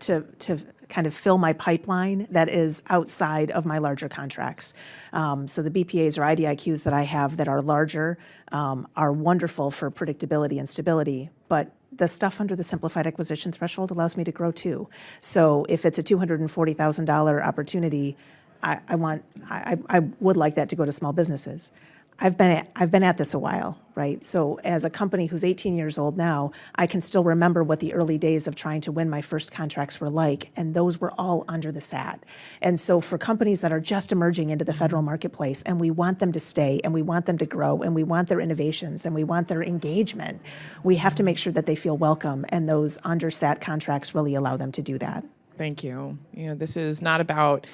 kind of fill my pipeline that is outside of my larger contracts. So the BPAs or IDIQs that I have that are larger are wonderful for predictability and stability, but the stuff under the simplified acquisition threshold allows me to grow too. So if it's a $240,000 opportunity, I would like that to go to small businesses. I've been at this a while, right? So as a company who's 18 years old now, I can still remember what the early days of trying to win my first contracts were like, and those were all under the SAT. And so for companies that are just emerging into the federal marketplace, and we want them to stay, and we want them to grow, and we want their innovations, and we want their engagement, we have to make sure that they feel welcome, and those under SAT contracts really allow them to do that. Thank you. You know, this is not about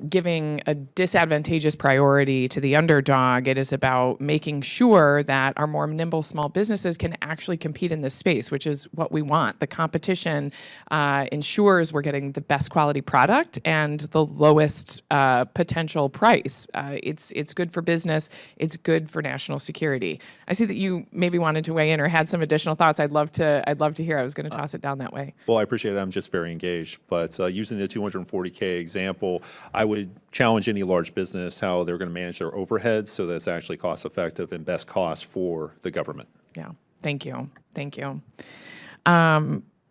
giving a disadvantageous priority to the underdog. It is about making sure that our more nimble small businesses can actually compete in this space, which is what we want. The competition ensures we're getting the best quality product and the lowest potential price. It's good for business. It's good for national security. I see that you maybe wanted to weigh in or had some additional thoughts. I'd love to hear. I was going to toss it down that way. Well, I appreciate it. I'm just very engaged. But using the 240K example, I would challenge any large business how they're going to manage their overheads so that it's actually cost effective and best cost for the government. Yeah, thank you. Thank you.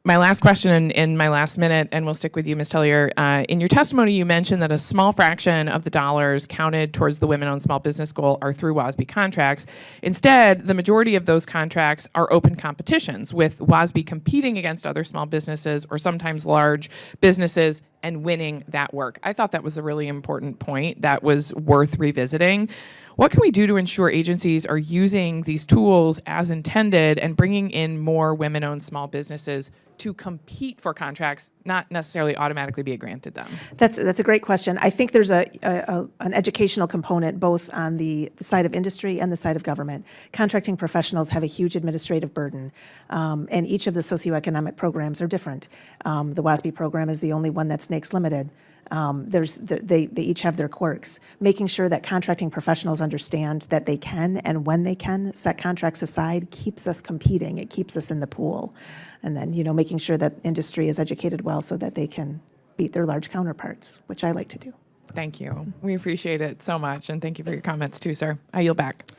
My last question in my last minute, and we'll stick with you, Ms. Tellier. In your testimony, you mentioned that a small fraction of the dollars counted towards the women-owned small business goal are through WASB contracts. Instead, the majority of those contracts are open competitions, with WASB competing against other small businesses or sometimes large businesses and winning that work. I thought that was a really important point that was worth revisiting. What can we do to ensure agencies are using these tools as intended and bringing in more women-owned small businesses to compete for contracts, not necessarily automatically be granted them? That's a great question. I think there's an educational component both on the side of industry and the side of government. Contracting professionals have a huge administrative burden, and each of the socioeconomic programs are different. The WASB program is the only one that's NAICS limited. They each have their quirks. Making sure that contracting professionals understand that they can and when they can set contracts aside keeps us competing. It keeps us in the pool. And then, making sure that industry is educated well so that they can beat their large counterparts, which I like to do. Thank you. We appreciate it so much, and thank you for your comments too, sir. I yield back.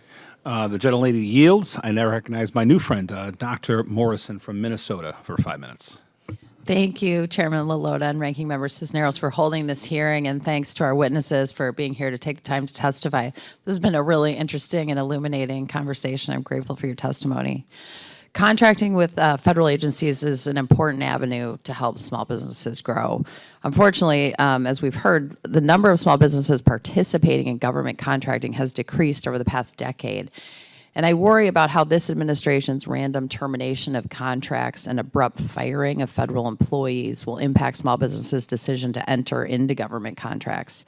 The gentlelady yields. I now recognize my new friend, Dr. Morrison from Minnesota, for 5 minutes. Thank you, Chairman LaLota and Ranking Member Cisneros, for holding this hearing, and thanks to our witnesses for being here to take the time to testify. This has been a really interesting and illuminating conversation. I'm grateful for your testimony. Contracting with federal agencies is an important avenue to help small businesses grow. Unfortunately, as we've heard, the number of small businesses participating in government contracting has decreased over the past decade. And I worry about how this administration's random termination of contracts and abrupt firing of federal employees will impact small businesses' decision to enter into government contracts.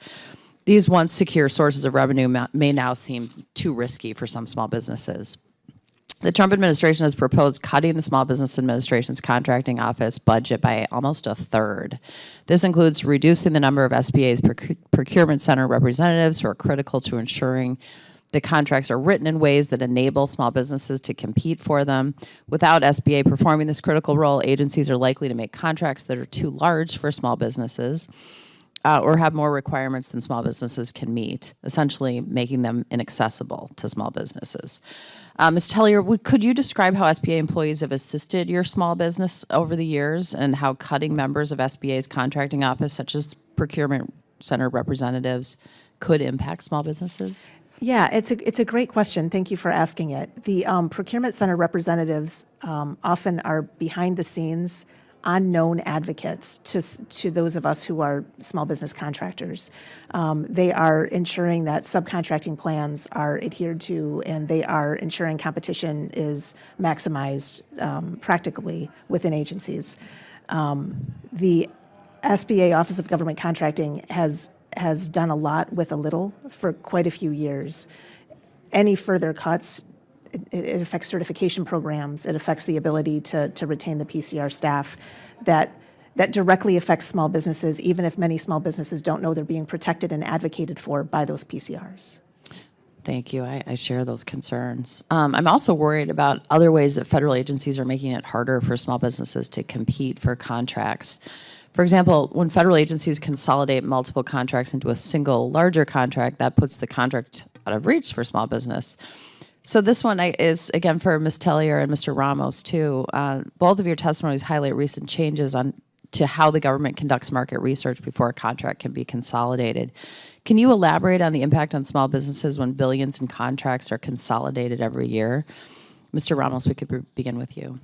These once secure sources of revenue may now seem too risky for some small businesses. The Trump administration has proposed cutting the Small Business Administration's contracting office budget by almost a third. This includes reducing the number of SBA's procurement center representatives who are critical to ensuring the contracts are written in ways that enable small businesses to compete for them. Without SBA performing this critical role, agencies are likely to make contracts that are too large for small businesses or have more requirements than small businesses can meet, essentially making them inaccessible to small businesses. Ms. Tellier, could you describe how SBA employees have assisted your small business over the years and how cutting members of SBA's contracting office, such as procurement center representatives, could impact small businesses? Yeah, it's a great question. Thank you for asking it. The procurement center representatives often are behind the scenes, unknown advocates to those of us who are small business contractors. They are ensuring that subcontracting plans are adhered to, and they are ensuring competition is maximized practically within agencies. The SBA Office of Government Contracting has done a lot with a little for quite a few years. Any further cuts, it affects certification programs, it affects the ability to retain the PCR staff. That directly affects small businesses, even if many small businesses don't know they're being protected and advocated for by those PCRs. Thank you. I share those concerns. I'm also worried about other ways that federal agencies are making it harder for small businesses to compete for contracts. For example, when federal agencies consolidate multiple contracts into a single larger contract, that puts the contract out of reach for small business. So this one is, again, for Ms. Tellier and Mr. Ramos, too. Both of your testimonies highlight recent changes to how the government conducts market research before a contract can be consolidated. Can you elaborate on the impact on small businesses when billions in contracts are consolidated every year? Mr. Ramos, we could begin with you.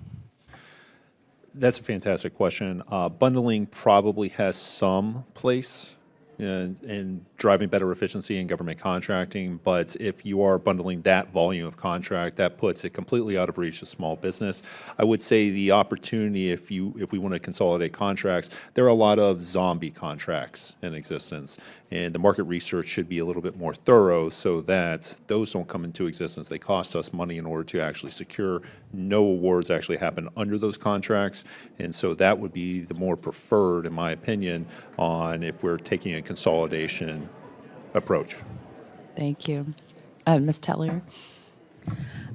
That's a fantastic question. Bundling probably has some place in driving better efficiency in government contracting, but if you are bundling that volume of contract, that puts it completely out of reach of small business. I would say the opportunity, if we want to consolidate contracts, there are a lot of zombie contracts in existence, and the market research should be a little bit more thorough so that those don't come into existence. They cost us money in order to actually secure. No awards actually happen under those contracts, and so that would be the more preferred, in my opinion, on if we're taking a consolidation approach. Thank you. Ms. Tellier?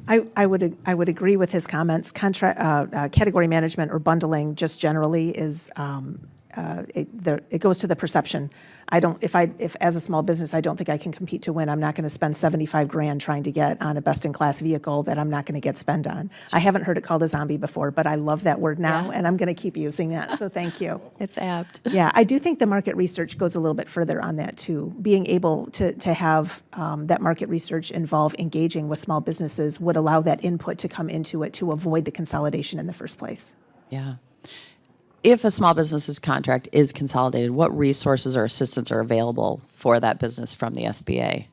I would agree with his comments. Category management or bundling just generally is it goes to the perception. If as a small business I don't think I can compete to win, I'm not going to spend 75 grand trying to get on a best-in-class vehicle that I'm not going to get spend on. I haven't heard it called a zombie before, but I love that word now, and I'm going to keep using that. So thank you. It's apt. Yeah, I do think the market research goes a little bit further on that too. Being able to have that market research involve engaging with small businesses would allow that input to come into it to avoid the consolidation in the first place. Yeah. If a small business's contract is consolidated, what resources or assistance are available for that business from the SBA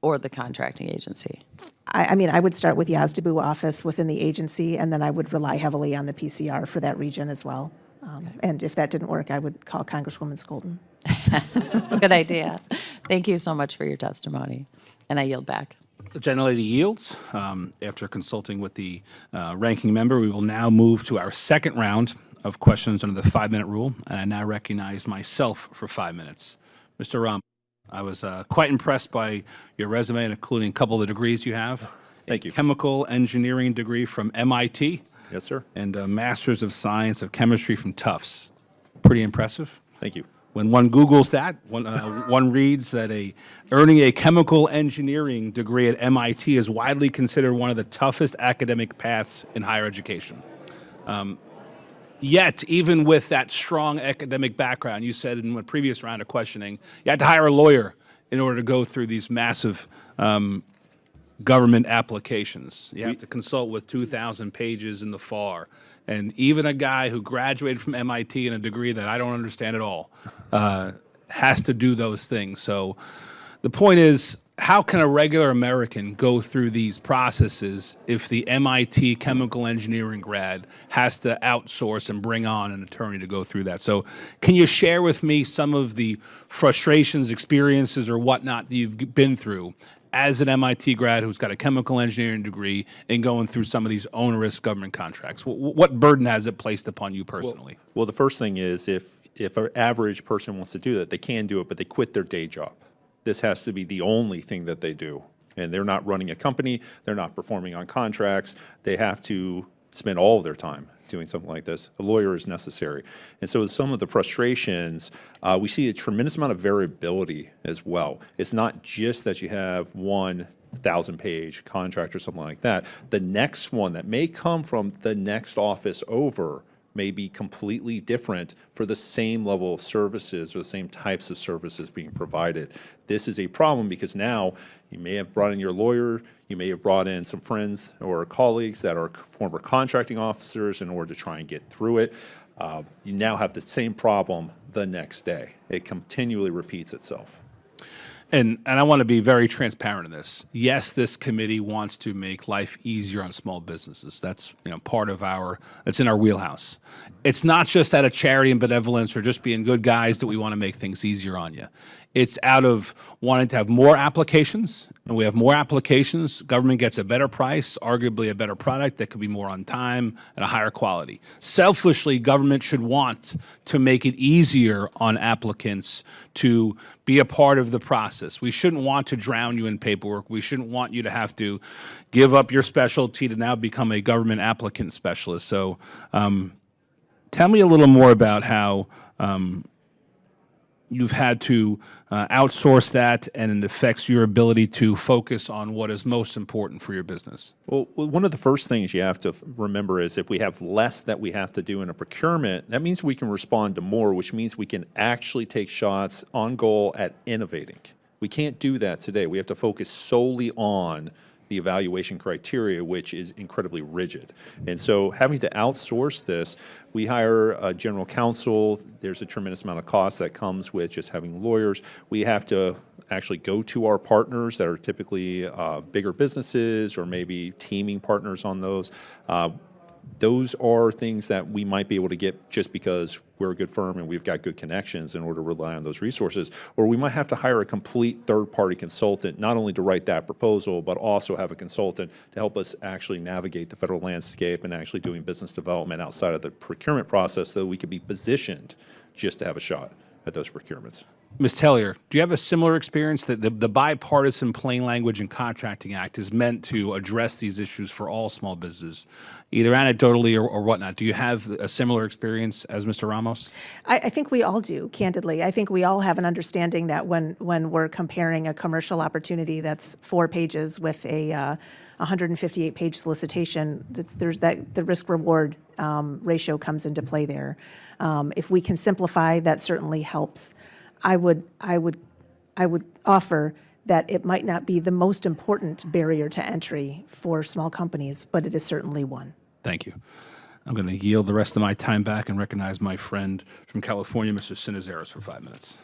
or the contracting agency? I mean, I would start with YASDABU office within the agency, and then I would rely heavily on the PCR for that region as well. And if that didn't work, I would call Congresswoman Skolden. Good idea. Thank you so much for your testimony. And I yield back. The gentlelady yields. After consulting with the ranking member, we will now move to our second round of questions under the 5-minute rule, and I now recognize myself for 5 minutes. Mr. Ram, I was quite impressed by your resume, including a couple of the degrees you have. Thank you. Chemical engineering degree from MIT. Yes, sir. And a Master's of Science of Chemistry from Tufts. Pretty impressive. Thank you. When one Googles that, one reads that earning a chemical engineering degree at MIT is widely considered one of the toughest academic paths in higher education. Yet, even with that strong academic background, you said in a previous round of questioning, you had to hire a lawyer in order to go through these massive government applications. You have to consult with 2,000 pages in the FAR. And even a guy who graduated from MIT in a degree that I don't understand at all has to do those things. So the point is, how can a regular American go through these processes if the MIT chemical engineering grad has to outsource and bring on an attorney to go through that? So can you share with me some of the frustrations, experiences, or whatnot that you've been through as an MIT grad who's got a chemical engineering degree and going through some of these onerous government contracts? What burden has it placed upon you personally? Well, the first thing is if an average person wants to do that, they can do it, but they quit their day job. This has to be the only thing that they do. And they're not running a company, they're not performing on contracts, they have to spend all of their time doing something like this. A lawyer is necessary. And so some of the frustrations, we see a tremendous amount of variability as well. It's not just that you have 1,000-page contract or something like that. The next one that may come from the next office over may be completely different for the same level of services or the same types of services being provided. This is a problem because now you may have brought in your lawyer, you may have brought in some friends or colleagues that are former contracting officers in order to try and get through it. You now have the same problem the next day. It continually repeats itself. And I want to be very transparent in this. Yes, this committee wants to make life easier on small businesses. That's part of that's in our wheelhouse. It's not just out of charity and benevolence or just being good guys that we want to make things easier on you. It's out of wanting to have more applications, and we have more applications. Government gets a better price, arguably a better product that could be more on time and a higher quality. Selfishly, government should want to make it easier on applicants to be a part of the process. We shouldn't want to drown you in paperwork. We shouldn't want you to have to give up your specialty to now become a government applicant specialist. So tell me a little more about how you've had to outsource that and it affects your ability to focus on what is most important for your business. Well, one of the first things you have to remember is if we have less that we have to do in a procurement, that means we can respond to more, which means we can actually take shots on goal at innovating. We can't do that today. We have to focus solely on the evaluation criteria, which is incredibly rigid. And so having to outsource this, we hire a general counsel. There's a tremendous amount of cost that comes with just having lawyers. We have to actually go to our partners that are typically bigger businesses or maybe teaming partners on those. Those are things that we might be able to get just because we're a good firm and we've got good connections in order to rely on those resources. Or we might have to hire a complete third-party consultant, not only to write that proposal, but also have a consultant to help us actually navigate the federal landscape and actually doing business development outside of the procurement process so that we could be positioned just to have a shot at those procurements. Ms. Tellier, do you have a similar experience that the Bipartisan Plain Language and Contracting Act is meant to address these issues for all small businesses, either anecdotally or whatnot? Do you have a similar experience as Mr. Ramos? I think we all do, candidly. I think we all have an understanding that when we're comparing a commercial opportunity that's 4 pages with a 158-page solicitation, there's the risk-reward ratio comes into play there. If we can simplify, that certainly helps. I would offer that it might not be the most important barrier to entry for small companies, but it is certainly one. Thank you. I'm going to yield the rest of my time back and recognize my friend from California, Mr. Sinazeros, for 5 minutes.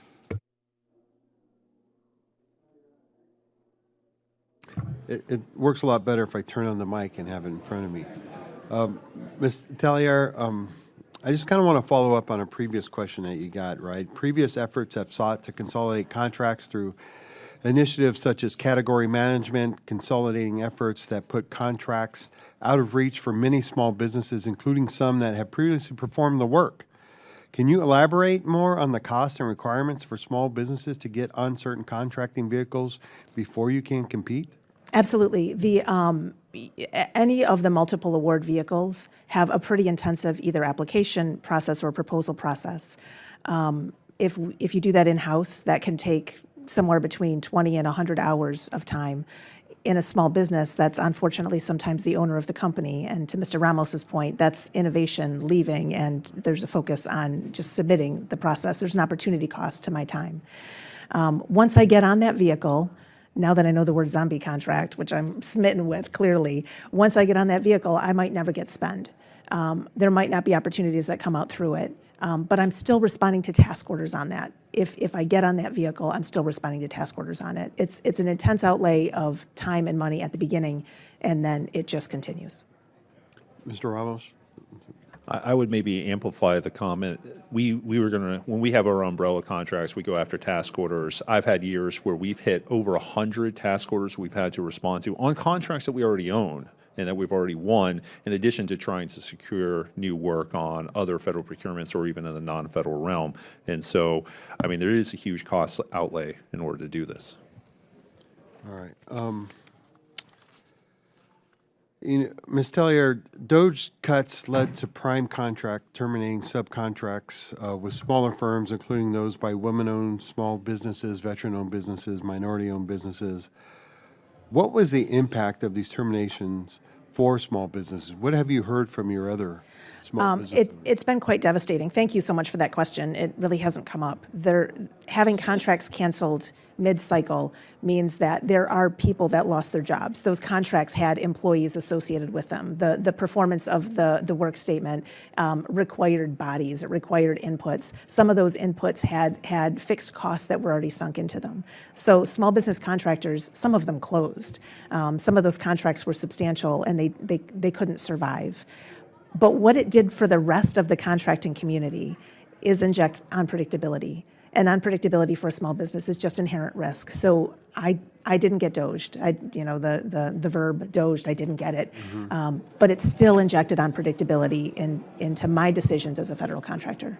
It works a lot better if I turn on the mic and have it in front of me. Ms. Tellier, I just kind of want to follow up on a previous question that you got, right? Previous efforts have sought to consolidate contracts through initiatives such as category management, consolidating efforts that put contracts out of reach for many small businesses, including some that have previously performed the work. Can you elaborate more on the costs and requirements for small businesses to get on certain contracting vehicles before you can compete? Absolutely. Any of the multiple award vehicles have a pretty intensive either application process or proposal process. If you do that in-house, that can take somewhere between 20 and 100 hours of time. In a small business, that's unfortunately sometimes the owner of the company. And to Mr. Ramos's point, that's innovation leaving, and there's a focus on just submitting the process. There's an opportunity cost to my time. Once I get on that vehicle, now that I know the word zombie contract, which I'm smitten with clearly, once I get on that vehicle, I might never get spend. There might not be opportunities that come out through it. But I'm still responding to task orders on that. If I get on that vehicle, I'm still responding to task orders on it. It's an intense outlay of time and money at the beginning, and then it just continues. Mr. Ramos? I would maybe amplify the comment. We were going to, when we have our umbrella contracts, we go after task orders. I've had years where we've hit over 100 task orders we've had to respond to on contracts that we already own and that we've already won, in addition to trying to secure new work on other federal procurements or even in the non-federal realm. And so, I mean, there is a huge cost outlay in order to do this. All right. Ms. Tellier, DOGE cuts led to prime contract terminating subcontracts with smaller firms, including those by women-owned small businesses, veteran-owned businesses, minority-owned businesses. What was the impact of these terminations for small businesses? What have you heard from your other small businesses? It's been quite devastating. Thank you so much for that question. It really hasn't come up. Having contracts canceled mid-cycle means that there are people that lost their jobs. Those contracts had employees associated with them. The performance of the work statement required bodies, it required inputs. Some of those inputs had fixed costs that were already sunk into them. So small business contractors, some of them closed. Some of those contracts were substantial and they couldn't survive. But what it did for the rest of the contracting community is inject unpredictability. And unpredictability for a small business is just inherent risk. So I didn't get doged. The verb doged, I didn't get it. But it still injected unpredictability into my decisions as a federal contractor.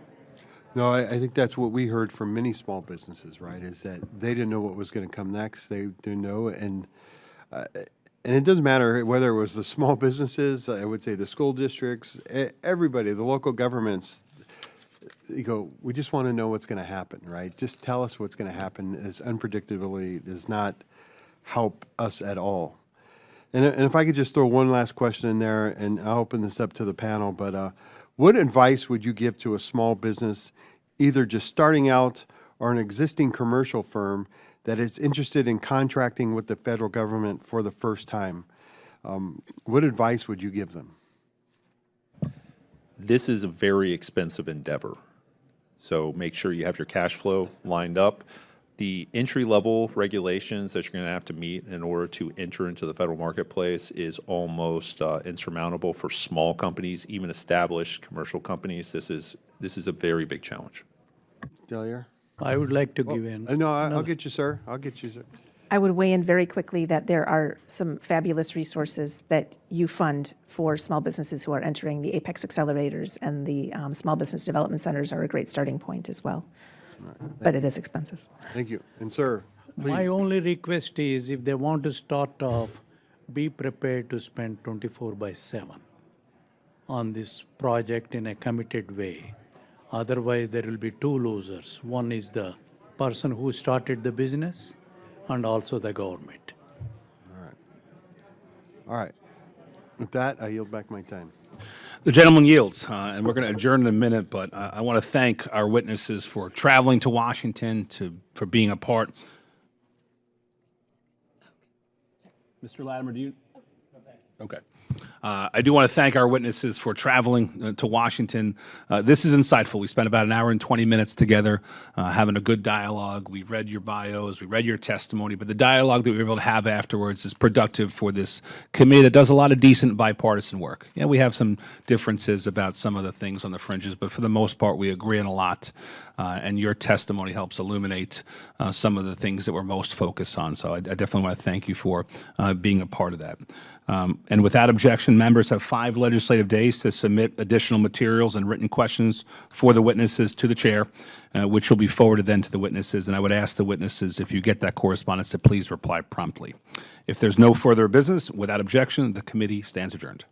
No, I think that's what we heard from many small businesses, right, is that they didn't know what was going to come next. They didn't know. And it doesn't matter whether it was the small businesses, I would say the school districts, everybody, the local governments. You go, we just want to know what's going to happen, right? Just tell us what's going to happen, as unpredictability does not help us at all. And if I could just throw one last question in there, and I'll open this up to the panel, but what advice would you give to a small business, either just starting out or an existing commercial firm that is interested in contracting with the federal government for the first time? What advice would you give them? This is a very expensive endeavor. So make sure you have your cash flow lined up. The entry-level regulations that you're going to have to meet in order to enter into the federal marketplace is almost insurmountable for small companies, even established commercial companies. This is a very big challenge. Dellier? I would like to give in. No, I'll get you, sir. I'll get you, sir. I would weigh in very quickly that there are some fabulous resources that you fund for small businesses who are entering. The Apex Accelerators and the Small Business Development Centers are a great starting point as well. But it is expensive. Thank you. And sir, please. My only request is if they want to start off, be prepared to spend 24/7 on this project in a committed way. Otherwise, there will be two losers. One is the person who started the business and also the government. All right. With that, I yield back my time. The gentleman yields, and we're going to adjourn in a minute, but I want to thank our witnesses for traveling to Washington, for being a part. Mr. Latimer, do you? Okay. I do want to thank our witnesses for traveling to Washington. This is insightful. We spent about an hour and 20 minutes together having a good dialogue. We read your bios, we read your testimony, but the dialogue that we were able to have afterwards is productive for this committee that does a lot of decent bipartisan work. Yeah, we have some differences about some of the things on the fringes, but for the most part, we agree on a lot. And your testimony helps illuminate some of the things that we're most focused on. So I definitely want to thank you for being a part of that. And without objection, members have 5 legislative days to submit additional materials and written questions for the witnesses to the chair, which will be forwarded then to the witnesses. And I would ask the witnesses, if you get that correspondence, to please reply promptly. If there's no further business, without objection, the committee stands adjourned.